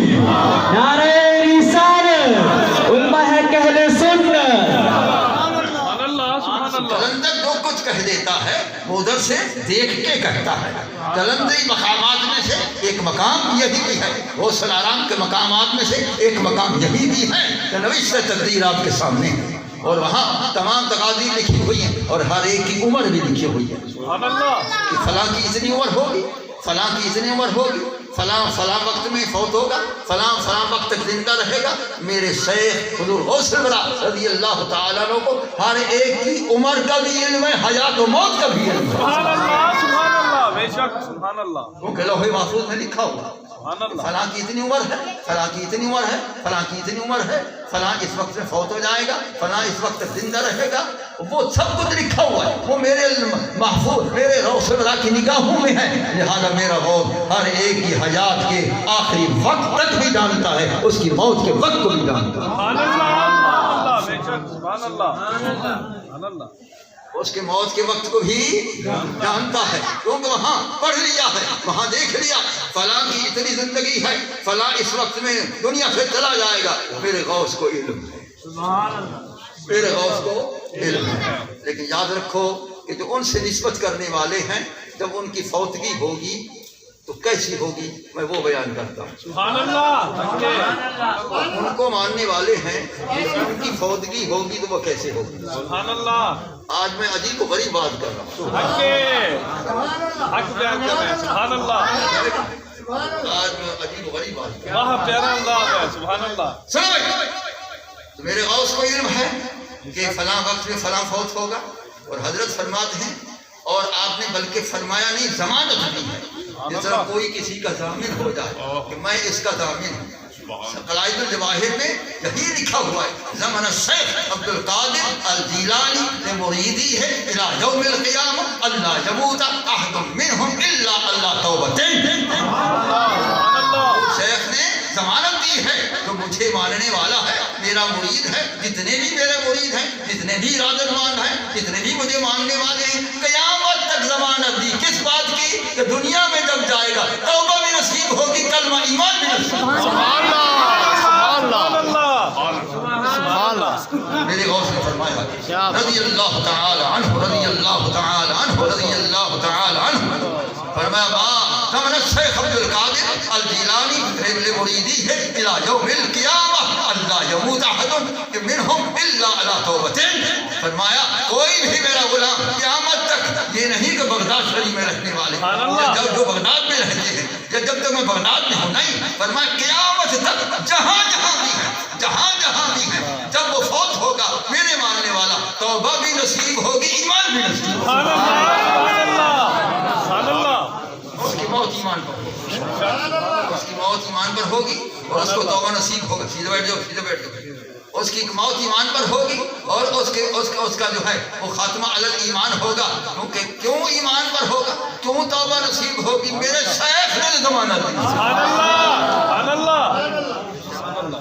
نعرہ رسالت، علماء ہے اہل سنت. سبحان اللہ سبحان اللہ. قلندر جو کچھ کہہ دیتا ہے وہ ادھر سے دیکھ کے کہتا ہے. قلندری مقامات میں سے ایک مقام یہی بھی ہے، غوث العالم کے مقامات میں سے ایک مقام یہی بھی ہے کہ نویس سے تقدیر آپ کے سامنے ہے، اور وہاں تمام تقادیر لکھی ہوئی ہیں اور ہر ایک کی عمر بھی لکھی ہوئی ہے سبحان اللہ. کہ فلاں کی اتنی عمر ہوگی، فلاں کی اتنی عمر ہوگی، فلاں فلاں وقت میں فوت ہوگا، فلاں فلاں وقت تک زندہ رہے گا. میرے شیخ حضور غوث المراز رضی اللہ تعالیٰ عنہ کو ہر ایک کی عمر کا بھی علم ہے، حیات و موت کا بھی علم ہے، سبحان اللہ سبحان اللہ. بے شک سبحان اللہ کیونکہ لوح محفوظ میں لکھا ہوا سبحان اللہ. فلاں کی اتنی عمر ہے، فلاں کی اتنی عمر ہے، فلاں کی اتنی عمر ہے، فلاں اس وقت میں فوت ہو جائے گا، فلاں اس وقت تک زندہ رہے گا. وہ سب کچھ لکھا ہوا ہے، وہ میرے محفوظ میرے غوث اللہ کی نگاہوں میں ہے. لہذا میرا غوث ہر ایک کی حیات کے آخری وقت تک بھی جانتا ہے، اس کی موت کے وقت کو بھی جانتا ہے. سبحان اللہ سبحان اللہ. بے شک سبحان اللہ سبحان اللہ. اس کے موت کے وقت کو بھی جانتا ہے، کیونکہ وہاں پڑھ لیا ہے، وہاں دیکھ لیا فلاں کی اتنی زندگی ہے، فلاں اس وقت میں دنیا سے چلا جائے گا. میرے غوث کو علم ہے، میرے غوث کو علم ہے. لیکن یاد رکھو کہ جو ان سے نسبت کرنے والے ہیں جب ان کی فوتگی ہوگی تو کیسی ہوگی میں وہ بیان کرتا ہوں. سبحان اللہ. ان کو ماننے والے ہیں کہ ان کی فوتگی ہوگی تو وہ کیسے ہوگی. سبحان اللہ. آج میں عجیب و غریب بات کر رہا ہوں، حق حق بیان کر رہے ہیں. سبحان اللہ. آج میں عجیب و غریب بات کر رہا واہ پیارا انداز ہے. سبحان اللہ. ہوں. سنو تو میرے غوث کو علم ہے کہ فلاں وقت میں فلاں فوت ہوگا، اور حضرت فرماتے ہیں، اور آپ نے بلکہ فرمایا نہیں ضمانت دی ہے، جس طرح کوئی کسی کا ضامن ہو جائے کہ میں اس کا ضامن ہوں. قلائد الجواہر میں یہی لکھا ہوا ہے، زمن الشیخ عبد القادر الجیلانی لمریدی ہے الی یوم القیامہ اللہ یموت احد منہم الا اللہ توبتین. شیخ نے ضمانت دی ہے جو مجھے ماننے والا ہے، میرا مرید ہے، جتنے بھی میرے مرید ہیں، جتنے بھی ارادت مند ہیں، جتنے بھی مجھے ماننے والے ہیں، قیامت تک ضمانت دی. کس بات کی؟ کہ دنیا میں جب جائے گا توبہ بھی نصیب ہوگی، کلمہ ایمان بھی نصیب ہوگی. سبحان اللہ. میرے غوث نے فرمایا رضی اللہ تعالی عنہ، رضی اللہ تعالی عنہ، رضی اللہ تعالی عنہ، فرمایا ما زمن الشیخ عبد القادر الجیلانی لمریدی ہے الی یوم القیامہ اللہ یموت احد منہم الا علی توبتین. فرمایا کوئی بھی میرا غلام قیامت تک یہ نہیں کہ بغداد شریف میں رہنے والے جو بغداد میں رہتے ہیں، جب تک میں بغداد میں ہوں نہیں، فرمایا قیامت تک جہاں جہاں بھی ہے، جہاں جہاں بھی ہے، جب وہ فوت ہوگا میرے ماننے والا توبہ بھی نصیب ہوگی، ایمان بھی نصیب ہوگی. سبحان اللہ. سبحان اللہ. اس کی موت ایمان پر ہوگی، اس کی موت ایمان پر ہوگی اور اس کو توبہ نصیب ہوگا. سیدھے بیٹھ جاؤ، سیدھے بیٹھ جاؤ. اس کی موت ایمان پر ہوگی اور اس کا جو ہے وہ خاتمہ علی ایمان ہوگا. کیوں ایمان پر ہوگا؟ کیوں توبہ نصیب ہوگی؟ میرے شیخ نے ضمانت دی. سبحان اللہ. سبحان اللہ.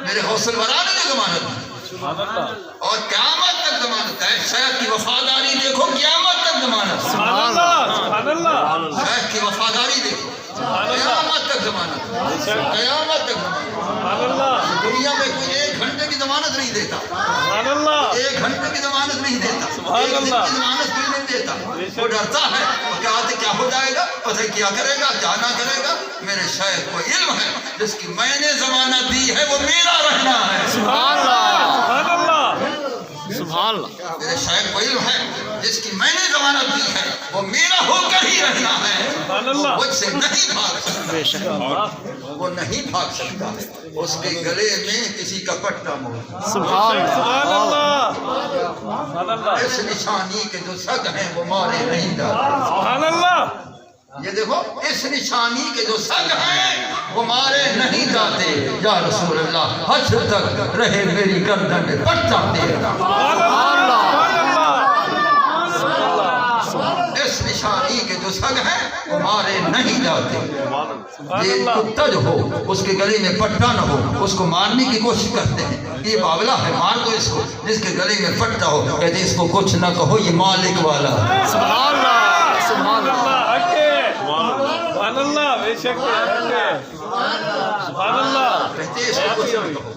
میرے غوث الورا نے ضمانت دی سبحان اللہ. اور قیامت تک ضمانت ہے. شیخ کی وفاداری دیکھو، قیامت تک ضمانت. سبحان اللہ. سبحان اللہ. شیخ کی وفاداری دیکھو، قیامت تک ضمانت، قیامت تک ضمانت. سبحان اللہ. دنیا میں کوئی ایک گھنٹے کی ضمانت نہیں دیتا، سبحان اللہ. ایک گھنٹے کی ضمانت نہیں دیتا، سبحان ایک دن اللہ. کی ضمانت بھی نہیں دیتا. وہ ڈرتا ہے کیا ہو جائے گا، پتہ کیا کرے گا، کیا نہ کرے گا. میرے شیخ کو علم ہے جس کی میں نے ضمانت دی ہے وہ میرا رہنا ہے. سبحان اللہ. سبحان اللہ. سبحان اللہ میرے شاید وہ علم ہے جس کی میں نے ضمانت دی ہے وہ میرا ہو کر ہی رہنا ہے، سبحان اللہ مجھ سے نہیں بھاگ سکتا، بے شک وہ نہیں بھاگ سکتا، اس کے گلے میں کسی کا پٹا موجود، سبحان اللہ سبحان اللہ اس نشانی کے جو سگ ہیں وہ مارے نہیں جاتے، سبحان اللہ یہ دیکھو اس نشانی کے جو سگ ہیں وہ مارے نہیں جاتے، یا رسول اللہ حشر تک رہے میری گردن میں پٹا تیرا، سبحان اللہ اس نشانی کے جو سگ ہیں وہ مارے نہیں جاتے، یہ کتا جو ہو اس کے گلے میں پٹا نہ ہو اس کو مارنے کی کوشش کرتے ہیں، یہ باولا ہے مار دو اس کو، جس کے گلے میں پٹا ہو کہتے اس کو کچھ نہ کہو یہ مالک والا ہے، سبحان اللہ سبحان اللہ حق ہے سبحان اللہ بے شک سبحان اللہ کہتے اس کو کچھ نہ کہو،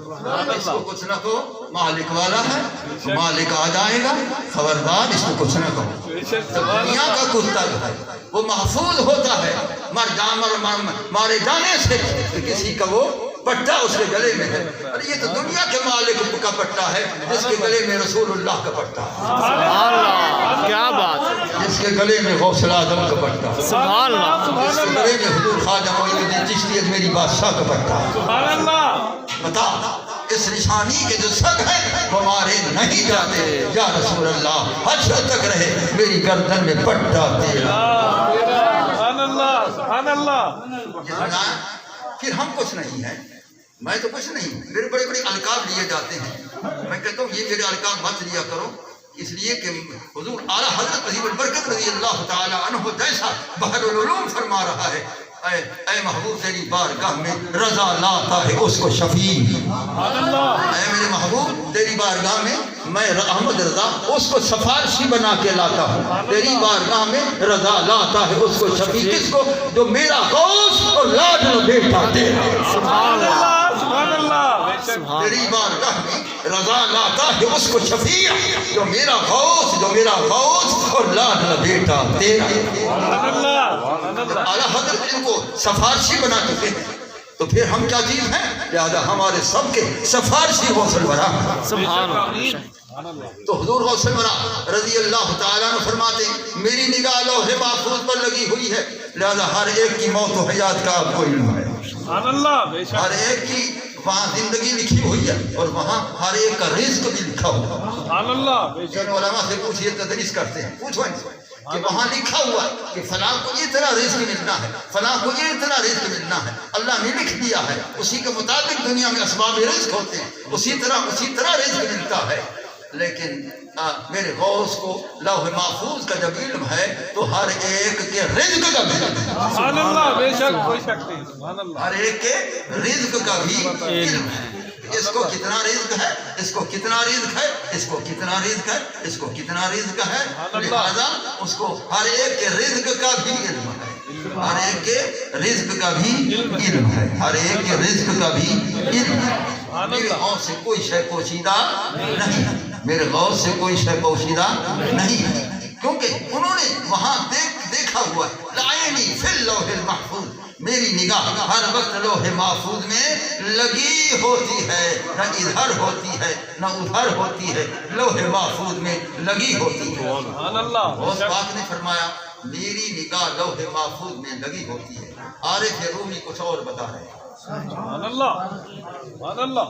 اس کو کچھ نہ کہو مالک والا ہے، مالک آ جائے گا خبردار اس کو کچھ نہ کہو، بے شک دنیا کا کتا جو ہے وہ محفوظ ہوتا ہے مارے جانے سے کہ کسی کا وہ پٹا اس کے گلے میں ہے، اور یہ تو دنیا کے مالک کا پٹا ہے جس کے گلے میں رسول اللہ کا پٹا ہے، سبحان اللہ کیا بات ہے جس کے گلے میں غوث اعظم کا پٹا ہے، سبحان اللہ جس کے گلے میں حضور خواجہ معین الدین چشتی میری بادشاہ کا پٹا ہے، سبحان اللہ بتا اس نشانی کے جو سگ ہیں وہ مارے نہیں جاتے، یا رسول اللہ حشر تک رہے میری گردن میں پٹا تیرا، سبحان اللہ سبحان اللہ یہ سنا پھر ہم کچھ نہیں ہیں، میں تو کچھ نہیں، میرے بڑے بڑے القاب لیے جاتے ہیں، میں کہتا ہوں یہ میرے القاب مت لیا کرو، اس لیے کہ حضور اعلیٰ حضرت عظیم البرکت رضی اللہ تعالی عنہ جیسا بحر العلوم فرما رہا ہے، اے محبوب تیری بارگاہ میں رضا لاتا ہے اس کو شفیع، سبحان اللہ اے میرے محبوب تیری بارگاہ میں میں احمد رضا اس کو سفارشی بنا کے لاتا ہوں، تیری بارگاہ میں رضا لاتا ہے اس کو شفیع، کس کو جو میرا غوث اور لاڈلا بیٹا تیرا، سبحان اللہ سبحان اللہ بے شک تیری بارگاہ میں رضا لاتا ہے اس کو شفیع جو میرا غوث اور لاڈلا بیٹا تیرا، سبحان اللہ سبحان اللہ اعلیٰ حضرت ان کو سفارشی بنا چکے ہیں، تو پھر ہم کیا چیز ہیں، لہذا ہمارے سب کے سفارشی غوث الورا، سبحان اللہ تو حضور غوث الورا رضی اللہ تعالیٰ عنہ فرماتے ہیں میری نگاہ لوح محفوظ پر لگی ہوئی ہے، لہذا ہر ایک کی موت و حیات کا آپ کو علم ہے، سبحان اللہ بے شک ہر ایک کی وہاں زندگی لکھی ہوئی ہے اور وہاں ہر ایک کا رزق بھی لکھا ہوا ہے، سبحان اللہ بے شک جن علماء سے پوچھئے تدریس کرتے ہیں پوچھو ان سے کہ وہاں لکھا ہوا ہے کہ فلاں کو اتنا رزق ملنا ہے، فلاں کو اتنا رزق ملنا ہے، اللہ نے لکھ دیا ہے، اسی کے مطابق دنیا میں اسباب رزق ہوتے ہیں، اسی طرح رزق ملتا ہے، لیکن میرے غوث کو لوح محفوظ کا جب علم ہے تو ہر ایک کے رزق کا بھی علم ہے، سبحان اللہ بے شک کوئی شک نہیں سبحان اللہ ہر ایک کے رزق کا بھی علم ہے، اس کو کتنا رزق ہے، اس کو کتنا رزق ہے، اس کو کتنا رزق ہے، اس کو کتنا رزق ہے، لہذا اس کو ہر ایک کے رزق کا بھی علم ہے، ہر ایک کے رزق کا بھی علم ہے، ہر ایک کے رزق کا بھی علم ہے، میرے غوث سے کوئی شے پوشیدہ نہیں ہے، میرے غوث سے کوئی شے پوشیدہ نہیں ہے، کیونکہ انہوں نے وہاں دیکھا ہوا ہے، لعینی فی اللوح المحفوظ، میری نگاہ ہر وقت لوح محفوظ میں لگی ہوتی ہے، نہ ادھر ہوتی ہے نہ ادھر ہوتی ہے، لوح محفوظ میں لگی ہوتی ہے، سبحان اللہ غوث پاک نے فرمایا میری نگاہ لوح محفوظ میں لگی ہوتی ہے، عارف رومی کچھ اور بتا رہے ہیں، سبحان اللہ سبحان اللہ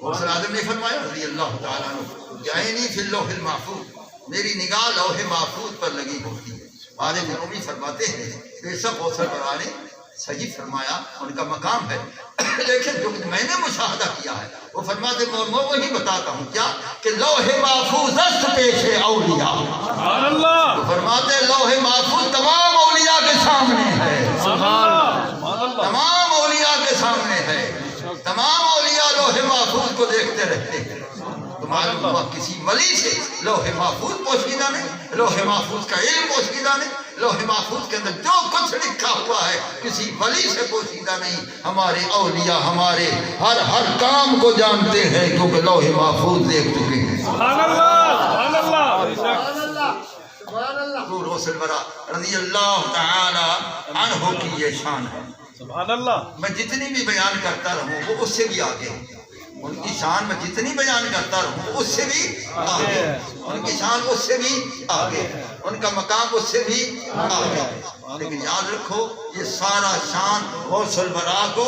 غوث اعظم نے فرمایا رضی اللہ تعالیٰ عنہ عینی فی اللوح المحفوظ، میری نگاہ لوح محفوظ پر لگی ہوتی ہے، عارف رومی فرماتے ہیں بے شک غوث الورا نے صحیح فرمایا، ان کا مقام ہے، لیکن جو میں نے مشاہدہ کیا ہے وہ فرماتے میں وہی بتاتا ہوں کیا کہ لوح محفوظ است پیش اولیاء، سبحان اللہ فرماتے لوح محفوظ تمام اولیاء کے سامنے ہے، سبحان اللہ سبحان اللہ تمام اولیاء کے سامنے ہے، تمام اولیاء لوح محفوظ کو دیکھتے رہتے ہیں، تو معلوم ہوا کسی ولی سے لوح محفوظ پوشیدہ نہیں، لوح محفوظ کا علم پوشیدہ نہیں، لوح محفوظ کے اندر جو کچھ لکھا ہوا ہے کسی ولی سے پوشیدہ نہیں، ہمارے اولیاء ہمارے ہر کام کو جانتے ہیں کیونکہ لوح محفوظ دیکھ چکے ہیں، سبحان اللہ سبحان اللہ بے شک حضور غوث الورا رضی اللہ تعالی عنہ کی یہ شان ہے، سبحان اللہ میں جتنی بھی بیان کرتا رہوں وہ اس سے بھی آگے ہے، ان کی شان میں جتنی بیان کرتا رہوں اس سے بھی آگے، ان کی شان اس سے بھی آگے، ان کا مقام اس سے بھی آگے۔ لیکن یاد رکھو یہ سارا شان غوث البراء کو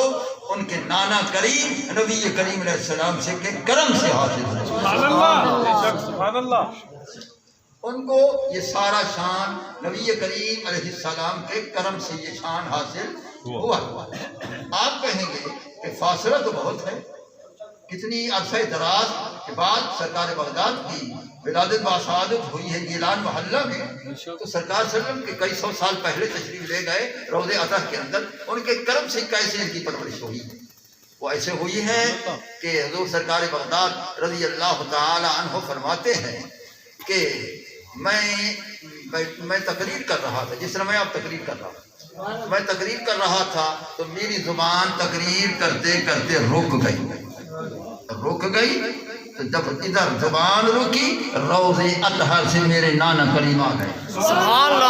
ان کے نانا کریم نبی کریم علیہ السلام سے کے کرم سے حاصل ہے۔ سبحان اللہ، بے شک سبحان اللہ۔ ان کو یہ سارا شان نبی کریم علیہ السلام کے کرم سے یہ شان حاصل ہوا۔ آپ کہیں گے کہ فاصلہ تو بہت ہے، کتنی عرصہ دراز کے بعد سرکار بغداد کی ولادت باسعادت ہوئی ہے گیلان محلہ میں، تو سرکار صلی اللہ علیہ وسلم کے کئی سو سال پہلے تشریف لے گئے روضہ اطہر کے اندر، ان کے کرم سے کیسے ان کی پرورش ہوئی ہے؟ وہ ایسے ہوئی ہے کہ حضور سرکار بغداد رضی اللہ تعالی عنہ فرماتے ہیں کہ میں تقریر کر رہا تھا، جس طرح میں اب تقریر کر رہا تھا، میں تقریر کر رہا تھا تو میری زبان تقریر کرتے کرتے رک گئی تو جب ادھر زبان رکی روضہ اطہر سے میرے نانا کریم آ گئے۔ سبحان اللہ،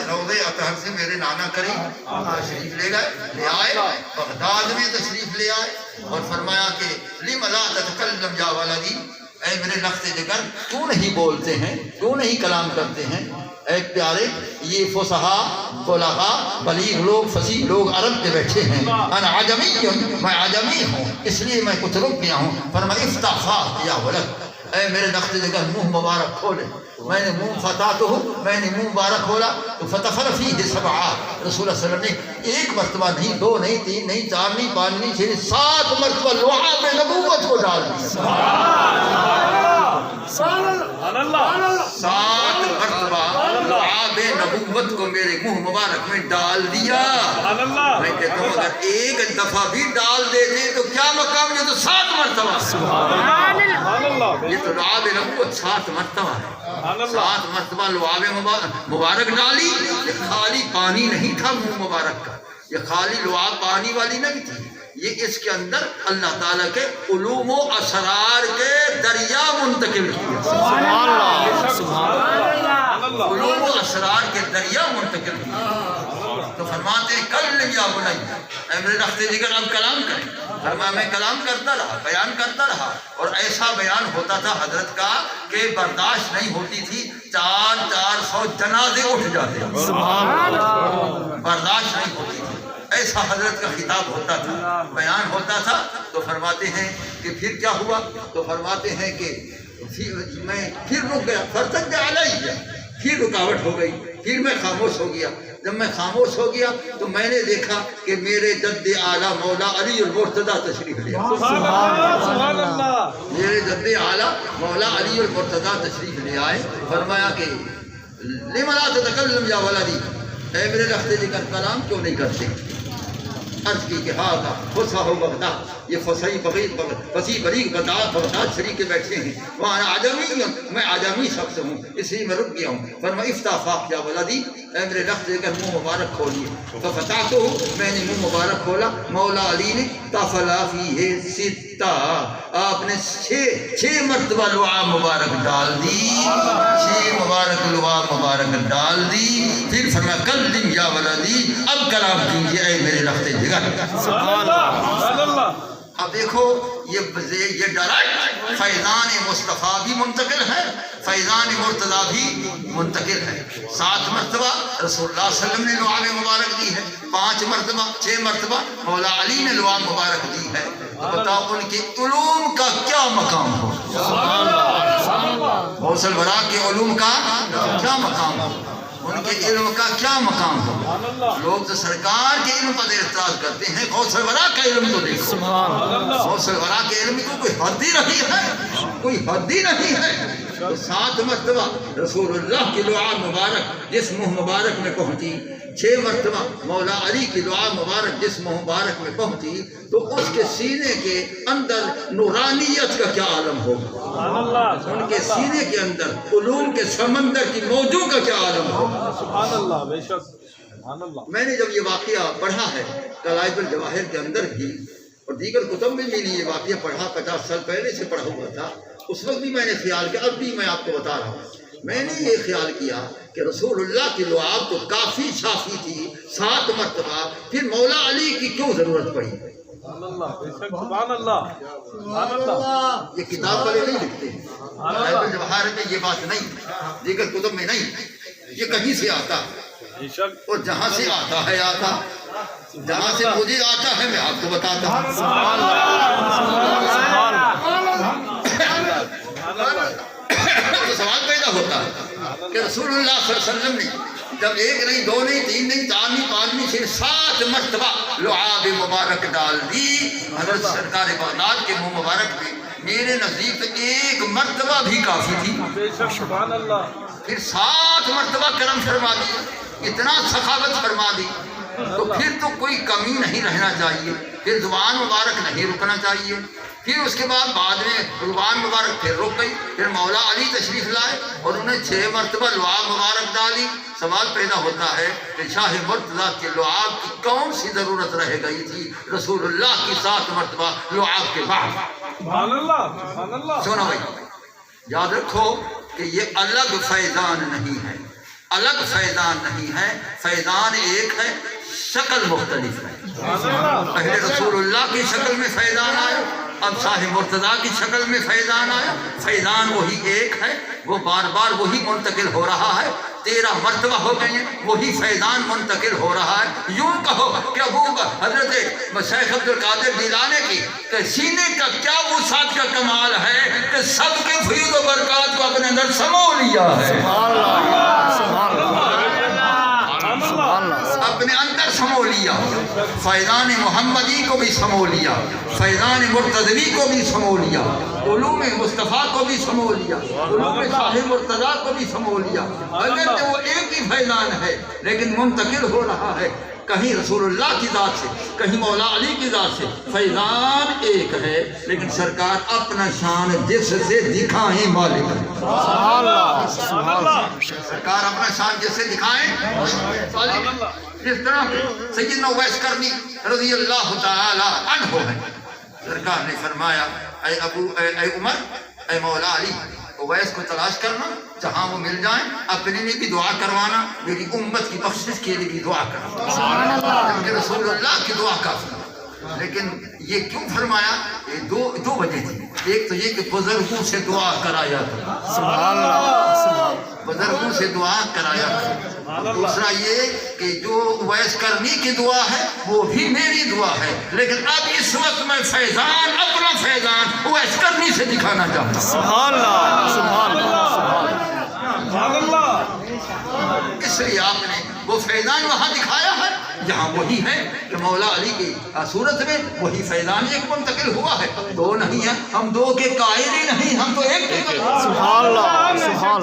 روضہ اطہر سے میرے نانا کریم تشریف لے آئے، بغداد میں تشریف لے آئے اور فرمایا کہ لم لا تتکلم یا ولدی، اے میرے لخت جگر کیوں نہیں بولتے ہیں، کیوں نہیں کلام کرتے ہیں؟ اے پیارے، یہ فصحا بلغا بلیغ لوگ فصیح لوگ عرب کے بیٹھے ہیں، انا عجمی، میں عجمی ہوں اس لیے میں کچھ رک گیا ہوں۔ فرمایا افتح فاک یا ولد، اے میرے لخت جگر منہ مبارک کھولے۔ میں نے منہ فتحت ہوں، میں نے منہ مبارک کھولا تو فتفل فیہ سبعات، رسول اللہ صلی اللہ علیہ وسلم نے ایک مرتبہ نہیں، دو نہیں، تین نہیں، چار نہیں، پانچ نہیں، چھ نہیں، 7 مرتبہ لعاب نبوت کو ڈال دیا۔ سبحان اللہ، 7 مرتبہ لعاب نبوت کو میرے منہ مبارک میں ڈال دیا۔ سبحان اللہ، میں کہتا ہوں اگر ایک دفعہ بھی ڈال دیتے تو کیا مقام، یہ تو 7 مرتبہ، سبحان اللہ، یہ تو لعاب نبوت 7 مرتبہ ہے۔ 7 مرتبہ لعاب مبارک ڈالی، یہ خالی پانی نہیں تھا منہ مبارک کا، یہ خالی لعاب پانی والی نہیں تھی، یہ اس کے اندر اللہ تعالیٰ کے علوم و اسرار کے دریا منتقل کیا۔ سبحان اللہ، سبحان اللہ، علوم و اسرار کے دریا منتقل کیا۔ تو فرماتے ہیں کل یا بنی، اے میرے رخت جگر اب کلام کریں۔ فرمایا میں کلام کرتا رہا، بیان کرتا رہا، اور ایسا بیان ہوتا تھا حضرت کا کہ برداشت نہیں ہوتی تھی، 400 جنازے اٹھ جاتے، برداشت نہیں ہوتی تھی، ایسا حضرت کا خطاب ہوتا تھا، بیان ہوتا تھا۔ تو فرماتے ہیں کہ پھر کیا ہوا؟ تو فرماتے ہیں کہ میں پھر رک گیا، فرتج علیہ، پھر رکاوٹ ہو گئی، پھر میں خاموش ہو گیا۔ جب میں خاموش ہو گیا تو میں نے دیکھا کہ میرے جد اعلیٰ مولا علی المرتضیٰ تشریف لے آئے۔ سبحان اللہ، میرے جد اعلیٰ مولا علی المرتضیٰ تشریف لے آئے۔ فرمایا کہ لم لا تتکلم یا ولدی، اے میرے رخت جگر کلام کیوں نہیں کرتے؟ عرض کی کہ ہاں فصحا بغداد، یہ فصیح بلیغ بغداد شریف کے بیٹھے ہیں، وہاں عجمی، میں عجمی شخص ہوں اس لیے میں رک گیا ہوں۔ فرمایا افتح فاک یا ولدی، اے میرے لفظ دے کر منہ مبارک کھولیے۔ ففتحتہ، میں نے منہ مبارک کھولا، مولا علی نے تفلا فیہ 6، آپ نے 6 مرتبہ لعاب مبارک ڈال دی، 6 مبارک لعاب مبارک ڈال دی۔ پھر فرمایا کلم یا ولدی، اب کلام کیجیے اے میرے لفظ جگر۔ سبحان اللہ۔ اب دیکھو یہ ڈائریکٹ فیضان مصطفیٰ بھی منتقل ہے، فیضان مرتضیٰ بھی منتقل ہے۔ 7 مرتبہ رسول اللہ صلی اللہ علیہ وسلم نے لعاب مبارک دی ہے، 5 مرتبہ 6 مرتبہ مولا علی نے لعاب مبارک دی ہے۔ تو بتاؤ ان کے علوم کا کیا مقام ہو، غوث البراء کے علوم کا کیا مقام ہو، ان کے علم کا کیا مقام ہو۔ لوگ تو سرکار کے علم پر اعتراض کرتے ہیں، غوث البراء کا علم تو دیکھو، غوث البراء کے علم کو کوئی حد ہی نہیں ہے، کوئی حد ہی نہیں ہے۔ تو 7 مرتبہ رسول اللہ کی لعاب مبارک جس منہ مبارک میں پہنچی، 6 مرتبہ مولا علی کی لعاب مبارک جس منہ مبارک میں پہنچی، تو اس کے سینے کے اندر نورانیت کا کیا عالم ہوگا، ان کے سینے کے اندر علوم کے سمندر کی موجوں کا کیا عالم ہوگا۔ سبحان اللہ، بے شک سبحان اللہ۔ میں نے جب یہ واقعہ پڑھا ہے قلائد الجواہر کے اندر بھی، اور دیگر کتب میں بھی یہ واقعہ پڑھا، 50 سال پہلے سے پڑھا ہوا تھا، اس وقت بھی میں نے خیال کیا، اب بھی میں آپ کو بتا رہا ہوں، میں نے یہ خیال کیا کہ رسول اللہ کی لعاب تو کافی شافی تھی 7 مرتبہ، پھر مولا علی کی کیوں ضرورت پڑی؟ سبحان اللہ سبحان اللہ یہ کتاب والے نہیں لکھتے ہیں، بائبل الجواہر میں یہ بات نہیں، دیگر کتب میں نہیں، یہ کہیں سے آتا بے شک اور جہاں سے آتا ہے آتا، جہاں سے مجھے آتا ہے میں آپ کو بتاتا ہوں۔ تو سوال پیدا ہوتا ہے کہ رسول اللہ صلی اللہ علیہ وسلم نے جب ایک نہیں، دو نہیں، تین نہیں، چار نہیں، پانچ نہیں، صرف 7 مرتبہ لعاب مبارک ڈال دی حضرت سرکار بغداد کے منہ مبارک میں، میرے نزدیک تو 1 مرتبہ بھی کافی تھی، بے شک سبحان اللہ پھر 7 مرتبہ کرم فرما دی، اتنا سخاوت فرما دی، تو پھر تو کوئی کمی نہیں رہنا چاہیے، پھر زبان مبارک نہیں رکنا چاہیے۔ پھر اس کے بعد میں زبان مبارک پھر رک گئی، پھر مولا علی تشریف لائے اور انہیں 6 مرتبہ لعاب مبارک ڈالی۔ سوال پیدا ہوتا ہے کہ شاہ مرتضیٰ کے لعاب کی کون سی ضرورت رہ گئی تھی رسول اللہ کی 7 مرتبہ لعاب کے بعد؟ سبحان اللہ سبحان اللہ سونا بھائی یاد رکھو کہ یہ الگ فیضان نہیں ہے، الگ فیضان نہیں ہے، فیضان ایک ہے، شکل مختلف ہے۔ پہلے رسول اللہ کی شکل میں فیضان آیا، اب شاہ مرتضیٰ کی شکل میں فیضان آیا، فیضان وہی ایک ہے، وہ بار بار وہی منتقل ہو رہا ہے، 13 مرتبہ ہو گئے ہیں، وہی فیضان منتقل ہو رہا ہے۔ یوں کہو کہ حضرت شیخ عبد القادر جیلانی کی کہ سینے کا کیا وسعت کا کمال ہے کہ سب کے فیض و برکات کو اپنے اندر سمو لیا ہے، اپنے اندر سمو لیا، فیضان محمدی کو بھی سمو لیا، فیضان مرتضوی کو بھی سمو لیا، علوم مصطفیٰ کو بھی سمو لیا، علوم شاہ مرتضیٰ کو بھی سمو لیا۔ اگرچہ وہ ایک ہی فیضان ہے لیکن منتقل ہو رہا ہے، کہیں رسول اللہ کی ذات سے، کہیں مولا علی کی ذات سے، فیضان ایک ہے لیکن سرکار اپنا شان جس سے دکھائیں مالک ہے، سرکار اپنا شان جس سے دکھائیں مالک ہے۔ جس طرح سیدنا اویس کرنی رضی اللہ تعالی عنہ ہے، سرکار نے فرمایا اے عمر، اے مولا علی، اویس کو تلاش کرنا، جہاں وہ مل جائیں، اپنے لیے بھی دعا کروانا، میری امت کی بخشش کے لیے بھی دعا کروانا، کیونکہ رسول اللہ کی دعا کافی ہے۔ لیکن یہ کیوں فرمایا؟ یہ دو وجہ تھی، ایک تو یہ کہ بزرگوں سے دعا کرایا تھا، بزرگوں سے دعا کرایا تھا، دوسرا یہ کہ جو اویس کرنی کی دعا ہے وہ بھی میری دعا ہے، لیکن اب اس وقت میں فیضان، اپنا فیضان اویس کرنی سے دکھانا چاہتا ہوں۔ سبحان اللہ سبحان اللہ سبحان اللہ اس لیے آپ نے وہ فیضان وہاں دکھایا ہے جہاں وہی ہے کہ مولا علی کی صورت میں وہی فیضان ایک منتقل ہوا ہے، 2 نہیں ہے، ہم 2 کے قائل ہی نہیں، ہم تو ایک کے قائل ہیں۔ سبحان اللہ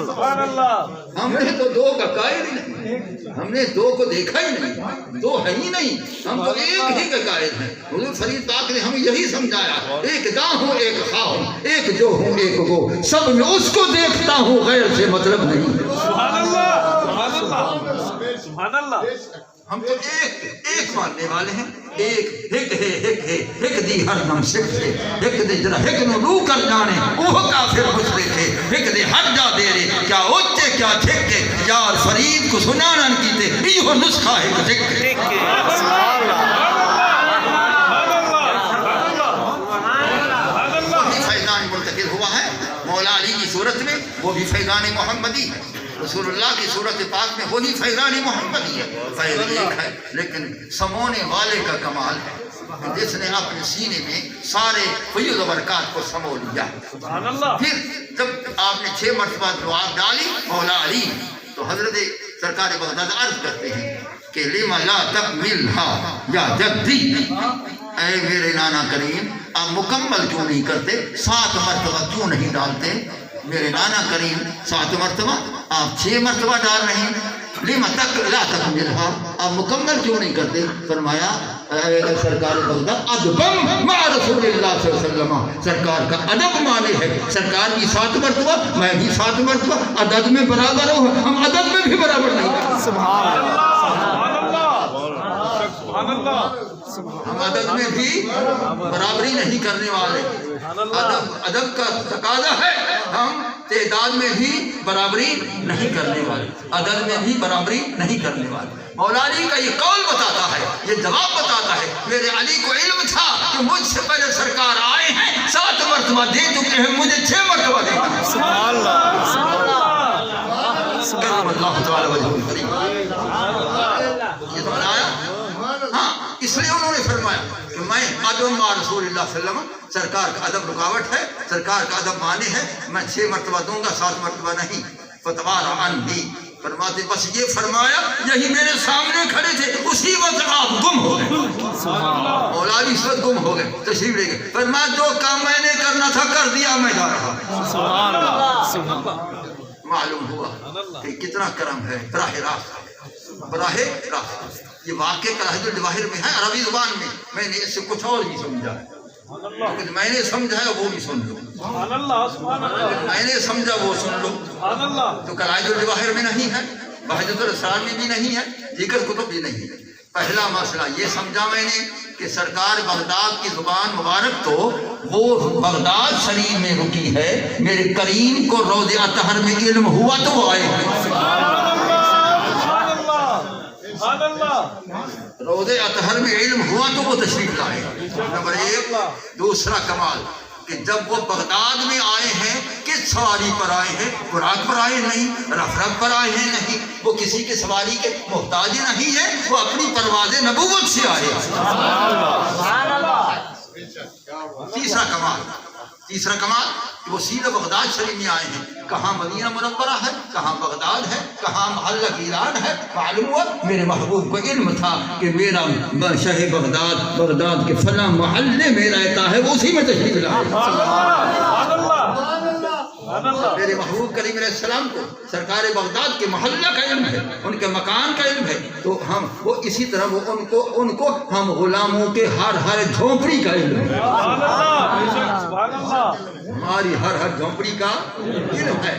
سبحان اللہ ہم نے تو 2 کا قائل ہی نہیں، ہم نے 2 کو دیکھا ہی نہیں، 2 ہے ہی نہیں، ہم تو ایک ہی کا قائل ہیں۔ حضور فرید پاک نے ہمیں یہی سمجھایا، ایک داں ہوں ایک خواہ ہوں، ایک جو ہوں ایک وہ، سب میں اس کو دیکھتا ہوں، غیر سے مطلب نہیں۔ سبحان اللہ سبحان اللہ سبحان اللہ ہم تو ایک ماننے والے ہیں، ایک دی ہر دم سکھ تھے، ایک دے جرا ایک نو رو کر جانے وہ کافر مشرک تھے، ایک دے ہر جا دے رے کیا اوچے کیا ٹھیکے، یار فرید کو سنانا کیتے یہ نسخہ ہے ٹھیکے۔ وہی فیضان منتقل ہوا ہے مولا علی کی صورت میں، وہ بھی فیضان محمدی ہے، رسول اللہ کی صورت پاک میں وہی فیضان محمدی ہے، فیض ایک ہے لیکن سمونے والے کا کمال ہے جس نے اپنے سینے میں سارے فیض و برکات کو سمو لیا۔ سبحان اللہ پھر جب آپ نے 6 مرتبہ دعا ڈالی مولا علی، تو حضرت سرکار بغداد عرض کرتے ہیں کہ لما لا تکملھا یا جدی، اے میرے نانا کریم آپ مکمل کیوں نہیں کرتے، 7 مرتبہ کیوں نہیں ڈالتے؟ میرے نانا کریم 7 مرتبہ، آپ 6 مرتبہ ڈال رہے ہیں، لما تک لا تکملھا، آپ مکمل کیوں نہیں کرتے؟ فرمایا اے سرکار بغداد ادبم مع رسول اللہ صلی اللہ علیہ وسلم، سرکار کا ادب مانے ہے، سرکار کی 7 مرتبہ میں بھی 7 مرتبہ، عدد میں برابر ہو، ہم عدد میں بھی برابر نہیں، سبحان اللہ سبحان اللہ ہم عدد میں بھی برابری نہیں کرنے والے، ادب کا تقاضا ہے، ہم تعداد میں بھی برابری نہیں کرنے والے، عدد میں بھی برابری نہیں کرنے والے۔ مولا علی کا یہ قول بتاتا ہے، یہ جواب بتاتا ہے، میرے علی کو علم تھا کہ مجھ سے پہلے سرکار آئے ہیں 7 مرتبہ دے چکے ہیں، مجھے 6 مرتبہ دے گا۔ سبحان اللہ، کرم اللہ تعالی وجہ الکریم۔ یہ تو آیا ہاں، اس لیے انہوں نے فرمایا کہ میں ادب مع رسول اللہ صلی اللہ علیہ وسلم، سرکار کا ادب رکاوٹ ہے، سرکار کا ادب مانے ہے، میں 6 مرتبہ دوں گا، 7 مرتبہ نہیں۔ فتوار عنی، فرماتے بس یہ فرمایا، یہی میرے سامنے کھڑے تھے، اسی وقت آپ گم ہو گئے۔ مولا علی اس وقت گم ہو گئے، تشریف لے گئے۔ فرمایا جو کام میں نے کرنا تھا کر دیا، میں جا رہا۔ سبحان اللہ، سبحان اللہ۔ معلوم ہوا کہ کتنا کرم ہے، براہ راست، براہ راست۔ یہ واقعہ کراہج الجواہر میں ہے، عربی زبان میں نے اس سے کچھ اور بھی سمجھا ہے، لیکن میں نے سمجھا ہے وہ بھی سن لو، میں نے سمجھا وہ سن لو۔ تو کراہج الجواہر میں نہیں ہے، بہجت الاسرار میں بھی نہیں ہے، دیگر کتب بھی نہیں ہے۔ پہلا مسئلہ یہ سمجھا میں نے کہ سرکار بغداد کی زبان مبارک تو وہ بغداد شریف میں رکی ہے، میرے کریم کو روض اطہر میں علم ہوا تو وہ آئے ہیں۔ روض اطہر میں علم ہوا تو وہ تشریف لائے۔ نمبر 1۔ دوسرا کمال کہ جب وہ بغداد میں آئے ہیں کس سواری پر آئے ہیں؟ براق پر آئے نہیں، رفرف پر آئے ہیں نہیں، وہ کسی کے سواری کے محتاج نہیں ہے، وہ اپنی پرواز نبوت سے آئے ہیں۔ تیسرا کمال کہ وہ سیدھا بغداد شریف میں آئے ہیں۔ کہاں مدینہ منورہ ہے، کہاں بغداد ہے، کہاں محلہ ایران ہے؟ معلوم ہوا میرے محبوب کو علم تھا کہ میرا شہ بغداد کے فلاں محلے میں رہتا ہے، وہ اسی میں تشریف لائے۔ میرے محبوب کریم علیہ السلام کو سرکار بغداد کے محلہ کا علم ہے، ان کے مکان کا علم ہے، تو ہم وہ اسی طرح وہ ان کو ہم غلاموں کے ہر جھونپڑی کا علم ہے، ہماری ہر جھونپڑی کا علم ہے۔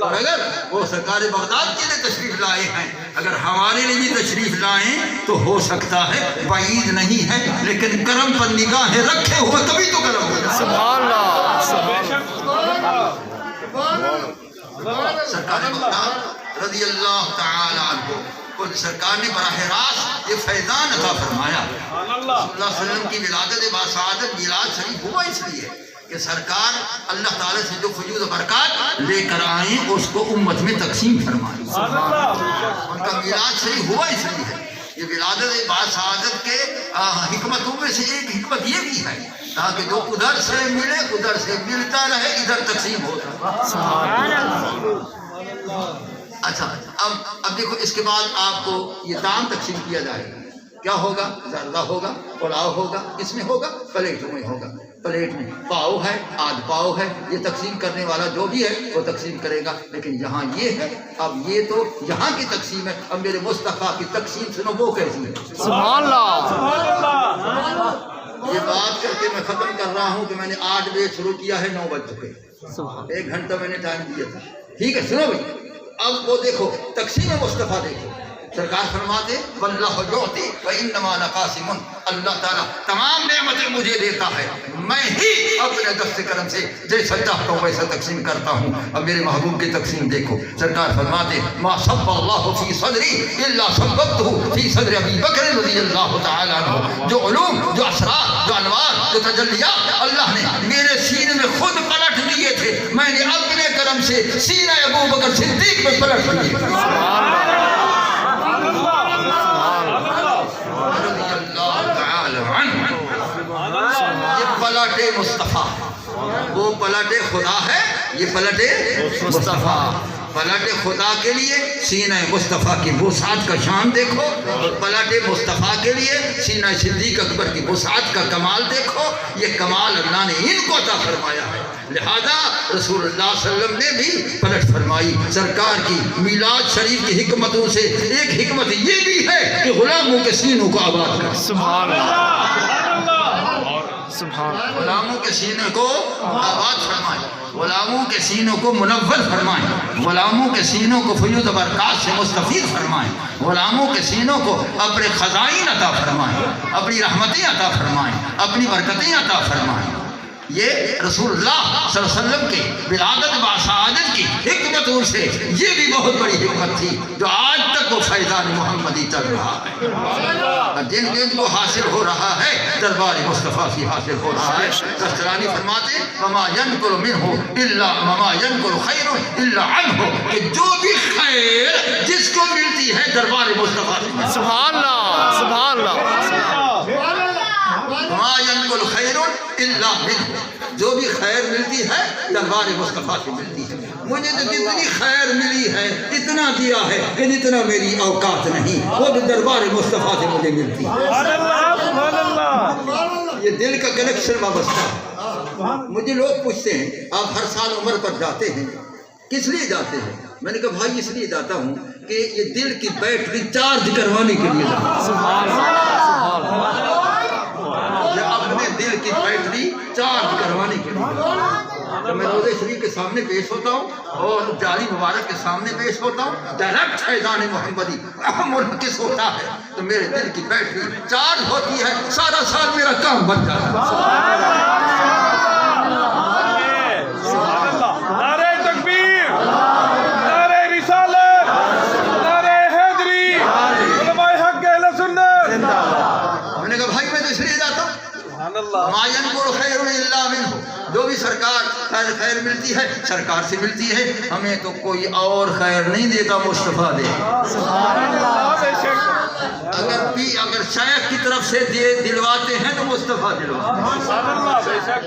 اور اگر وہ سرکار بغداد کے لیے تشریف لائے ہیں، اگر ہمارے لیے بھی تشریف لائیں تو ہو سکتا ہے، بعید نہیں ہے، لیکن کرم پر نگاہیں رکھے ہوئے کبھی تو کرم ہو جائے۔ سبحان اللہ، سرکار بغداد رضی اللہ تعالی عنہ کو سرکار نے براہ راست یہ فیضان عطا فرمایا۔ صلی اللہ علیہ وسلم کی ولادت باسعادت میلاد شریف ہوا اس لیے کہ سرکار اللہ تعالیٰ سے جو فیوض و برکات لے کر آئیں اس کو امت میں تقسیم فرمائیں۔ ان کا میلاد شریف ہوا اس لیے ہے۔ یہ ولادت باسعادت کے حکمتوں میں سے ایک حکمت یہ بھی ہے تاکہ جو ادھر سے ملے ادھر سے ملتا رہے، ادھر تقسیم ہوتا رہے۔ اچھا اب دیکھو اس کے بعد آپ کو یہ دام تقسیم کیا جائے گا، کیا ہوگا؟ زردہ ہوگا، پلاؤ ہوگا، کس میں ہوگا؟ پلیٹوں میں ہوگا۔ پلیٹ میں پاؤ ہے، آدھ پاؤ ہے، یہ تقسیم کرنے والا جو بھی ہے وہ تقسیم کرے گا۔ لیکن یہاں یہ ہے، اب یہ تو یہاں کی تقسیم ہے، اب میرے مصطفیٰ کی تقسیم سنو وہ کیسی ہے۔ سبحان اللہ۔ یہ بات کر کے میں ختم کر رہا ہوں کہ میں نے 8 بجے شروع کیا ہے، 9 بج چکے، 1 گھنٹہ میں نے ٹائم دیا تھا، ٹھیک ہے؟ سنو بھائی، اب وہ دیکھو تقسیم مصطفیٰ دیکھو، سرکار فرماتے واللہ یعطی وانما انا قاسم، اللہ تعالیٰ تمام نعمتیں مجھے دیتا ہے، میں ہی اپنے دست کرم سے جیسا چاہتا ہوں ویسا تقسیم کرتا ہوں۔ اب میرے محبوب کی تقسیم دیکھو، سرکار فرماتے ما صب اللہ فی صدری الا صببتہ فی صدر ابی بکر رضی اللہ تعالی عنہ۔ جو علوم، جو اسرار، جو انوار، جو تجلیات اللہ نے میرے سینے میں خود پلٹ دیے تھے، میں نے اپنے کرم سے سینہ ابو بکر صدیق میں پلٹ دیے۔ پلٹ مصطفیٰ، وہ پلٹ خدا ہے، یہ پلٹ مصطفیٰ۔ پلٹ خدا کے لیے سینہ مصطفیٰ کی وسعت کا شان دیکھو، پلٹ مصطفیٰ کے لیے سینہ صدیق اکبر کی وسعت کا کمال دیکھو، یہ کمال اللہ نے ان کو عطا فرمایا ہے۔ لہذا رسول اللہ صلی اللہ علیہ وسلم نے بھی پلٹ فرمائی۔ سرکار کی میلاد شریف کی حکمتوں سے ایک حکمت یہ بھی ہے کہ غلاموں کے سینوں کو آباد کر، سبحان اللہ، سبحان اللہ، غلاموں کے سینے کو آباد فرمائیں، غلاموں کے سینوں کو منور فرمائیں، غلاموں کے سینوں کو فیوض و برکات سے مستفید فرمائیں، غلاموں کے سینوں کو اپنے خزائن عطا فرمائیں، اپنی رحمتیں عطا فرمائیں، اپنی برکتیں عطا فرمائیں۔ یہ رسول اللہ صلی اللہ علیہ وسلم کے ولادت باسعادت کی حکمت سے یہ بھی بہت بڑی حکمت تھی جو آج تک وہ فیضان محمدی چل رہا ہے، اور جن جن کو حاصل ہو رہا ہے دربار مصطفیٰ سے حاصل ہو رہا ہے۔ کسترانی فرماتے وما ينقل منه الا وما ينقل خیر الا عنه، کہ جو بھی خیر جس کو ملتی ہے دربار مصطفیٰ سے، سبحان اللہ سبحان اللہ وما ينقل خیر الا منه، جو بھی خیر ملتی ہے دربار مصطفیٰ سے ملتی ہے۔ مجھے تو جتنی خیر ملی ہے اتنا دیا ہے، اتنا میری اوقات نہیں، وہ بھی دربار مصطفیٰ سے مجھے ملتی ہے۔ سبحان اللہ سبحان اللہ۔ یہ دل کا کنیکشن وابستہ ہے۔ مجھے لوگ پوچھتے ہیں آپ ہر سال عمر پر جاتے ہیں، کس لیے جاتے ہیں؟ میں نے کہا بھائی اس لیے جاتا ہوں کہ یہ دل کی بیٹری چارج کروانے کے لیے جاتا ہوں، یہ اپنے دل کی بیٹری چارج کروانے کے لیے۔ تو میں روضہ شریف کے سامنے پیش ہوتا ہوں اور جاری مبارک کے سامنے پیش ہوتا ہوں، ڈائریکٹ فیضان محمدی منعکس ہوتا ہے تو میرے دل کی بیٹری چارج ہوتی ہے، سارا سال میرا کام بن جاتا ہے۔ سبحان اللہ۔ نعرہ تکبیر، نعرہ رسالت، نعرہ حیدری، علماء حق اہل سنت۔ میں نے کہا بھائی میں تو اس لیے جاتا ہوں سبحان اللہ۔ ما ينقل خیر الا منه، جو بھی سرکار خیر ملتی ہے سرکار سے ملتی ہے، ہمیں تو کوئی اور خیر نہیں دیتا، مصطفیٰ دے۔ سبحان اللہ بے شک۔ اگر شیخ کی طرف سے دلواتے ہیں تو مصطفیٰ دلواتے ہیں۔ سبحان اللہ بے شک۔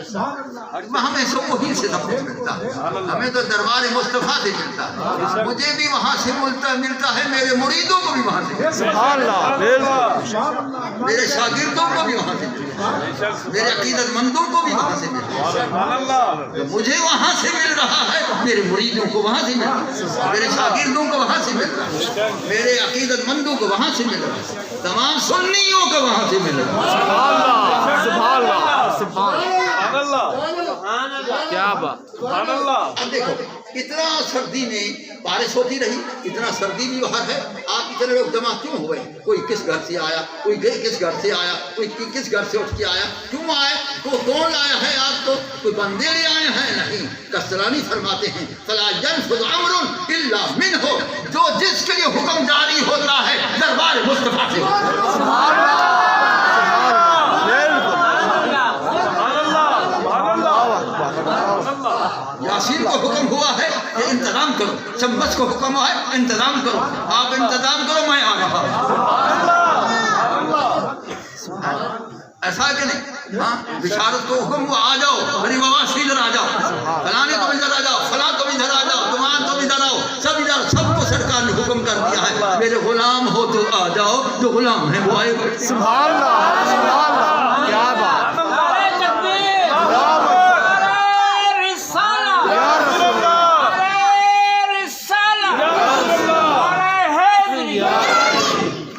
ہمیں سب وہیں سے سب کچھ ملتا ہے، ہمیں تو دربار مصطفیٰ سے ملتا ہے، مجھے بھی وہاں سے ملتا ہے، میرے مریدوں کو بھی وہاں سے ملتا سبحان اللہ ہے، میرے شاگردوں کو بھی وہاں سے ملتا ہے، میرے عقیدت مندوں کو بھی وہاں سے ملتا ہے۔ سبحان اللہ۔ مجھے وہاں سے مل رہا ہے، میرے مریدوں کو وہاں سے مل رہا ہے، میرے شاگردوں کو وہاں سے مل رہا ہے، میرے عقیدت مندوں کو وہاں سے مل رہا ہے، تمام سنیوں کو وہاں سے مل رہا ہے۔ سبحان اللہ سبحان اللہ سبحان سبحان اللہ کیا بات سبحان اللہ۔ اب دیکھو اتنا سردی میں بارش ہوتی رہی، اتنا سردی بھی باہر ہے، آپ اتنے لوگ جمع کیوں ہوئے؟ کوئی کس گھر سے آیا، کوئی کس گھر سے آیا، کوئی کس گھر سے اٹھ کے آیا، کیوں آئے؟ کون لایا ہے آپ کو؟ کوئی بندے لے آئے ہیں؟ نہیں۔ کسترانی فرماتے ہیں فلا ينفذ امر الا منه، جو جس کے لیے حکم جاری ہوتا ہے دربار مصطفیٰ سے ہوتا ہے۔ سبحان اللہ سبحان اللہ سبحان اللہ۔ یاسین کو حکم ہوا ہے کہ انتظام کرو، شمس کو حکم ہوا ہے انتظام کرو، آپ انتظام کرو میں آ رہا ہوں۔ ایسا کہ نہیں؟ ہاں بشارت کو حکم ہوا آ جاؤ، بڑی مواسی ادھر آ جاؤ، فلانے تم ادھر آ جاؤ، فلاں تم ادھر آ جاؤ، تمام تم ادھر آؤ، سب ادھر، سب کو سرکار نے حکم کر دیا ہے میرے غلام ہو تو آ جاؤ، جو غلام ہیں وہ آئے۔ سبحان اللہ سبحان اللہ کیا بات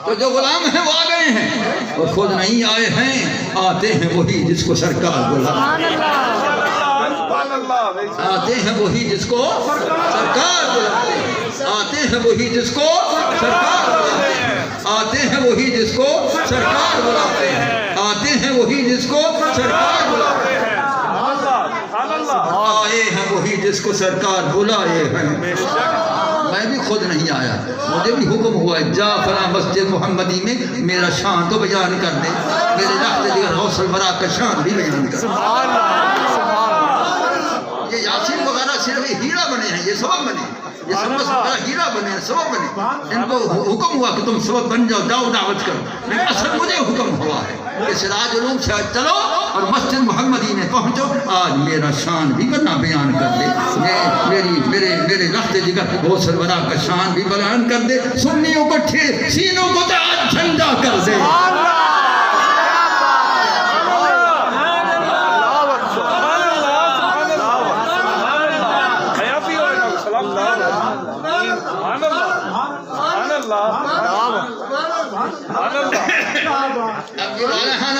تو جو غلام ہیں وہ آ گئے ہیں، اور خود نہیں آئے ہیں، آتے ہیں وہی جس کو سرکار بلاتے ہیں، آتے ہیں وہی جس کو سرکار بلاتے ہیں، آتے ہیں وہی جس کو سرکار بلاتے ہیں، آتے ہیں وہی جس کو سرکار بلاتے ہیں، آتے ہیں وہی جس کو سرکار بلاتے ہیں، آئے ہیں وہی جس کو سرکار بلائے ہیں۔ میں بھی خود نہیں آیا، مجھے بھی حکم ہوا ہے جا فلاں مسجد محمدی میں میرا شان تو بیان کر دے، میرے لخت دیگر غوث الورا کا شان بھی بیان کر دے۔ سبحان اللہ سبحان اللہ یہ یاسین وغیرہ صرف ہیرا بنے ہیں، یہ سبب بنے ہیں، یہ سبب وغیرہ ہیرا بنے ہیں، سبب بنے ہیں۔ ان کو حکم ہوا کہ تم سبب بن جاؤ، جاؤ دعوت کرو، لیکن اصل مجھے حکم ہوا ہے کہ سراج علوم سے چلو اور مسجد محمدی میں پہنچو، آج میرا شان بھی بنا بیان کر دے، میرے لخت جگر غوث الورا کا شان بھی بیان کر دے، سنیوں کو سینوں کو آج جھنڈا کر دے۔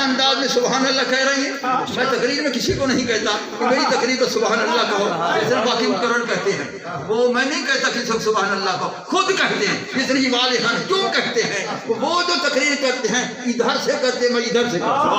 انداز میں سبحان اللہ کہہ رہی ہیں، میں تقریر میں کسی کو نہیں کہتا کہ میری تقریر کو سبحان اللہ کہو، صرف باقی مقرر کہتے ہیں، وہ میں نہیں کہتا کہ سب سبحان اللہ کہو، خود کہتے ہیں، اس لیے والہان کیوں کہتے ہیں؟ وہ جو تقریر کرتے ہیں ادھر سے کرتے، میں ادھر سے کرتا ہوں۔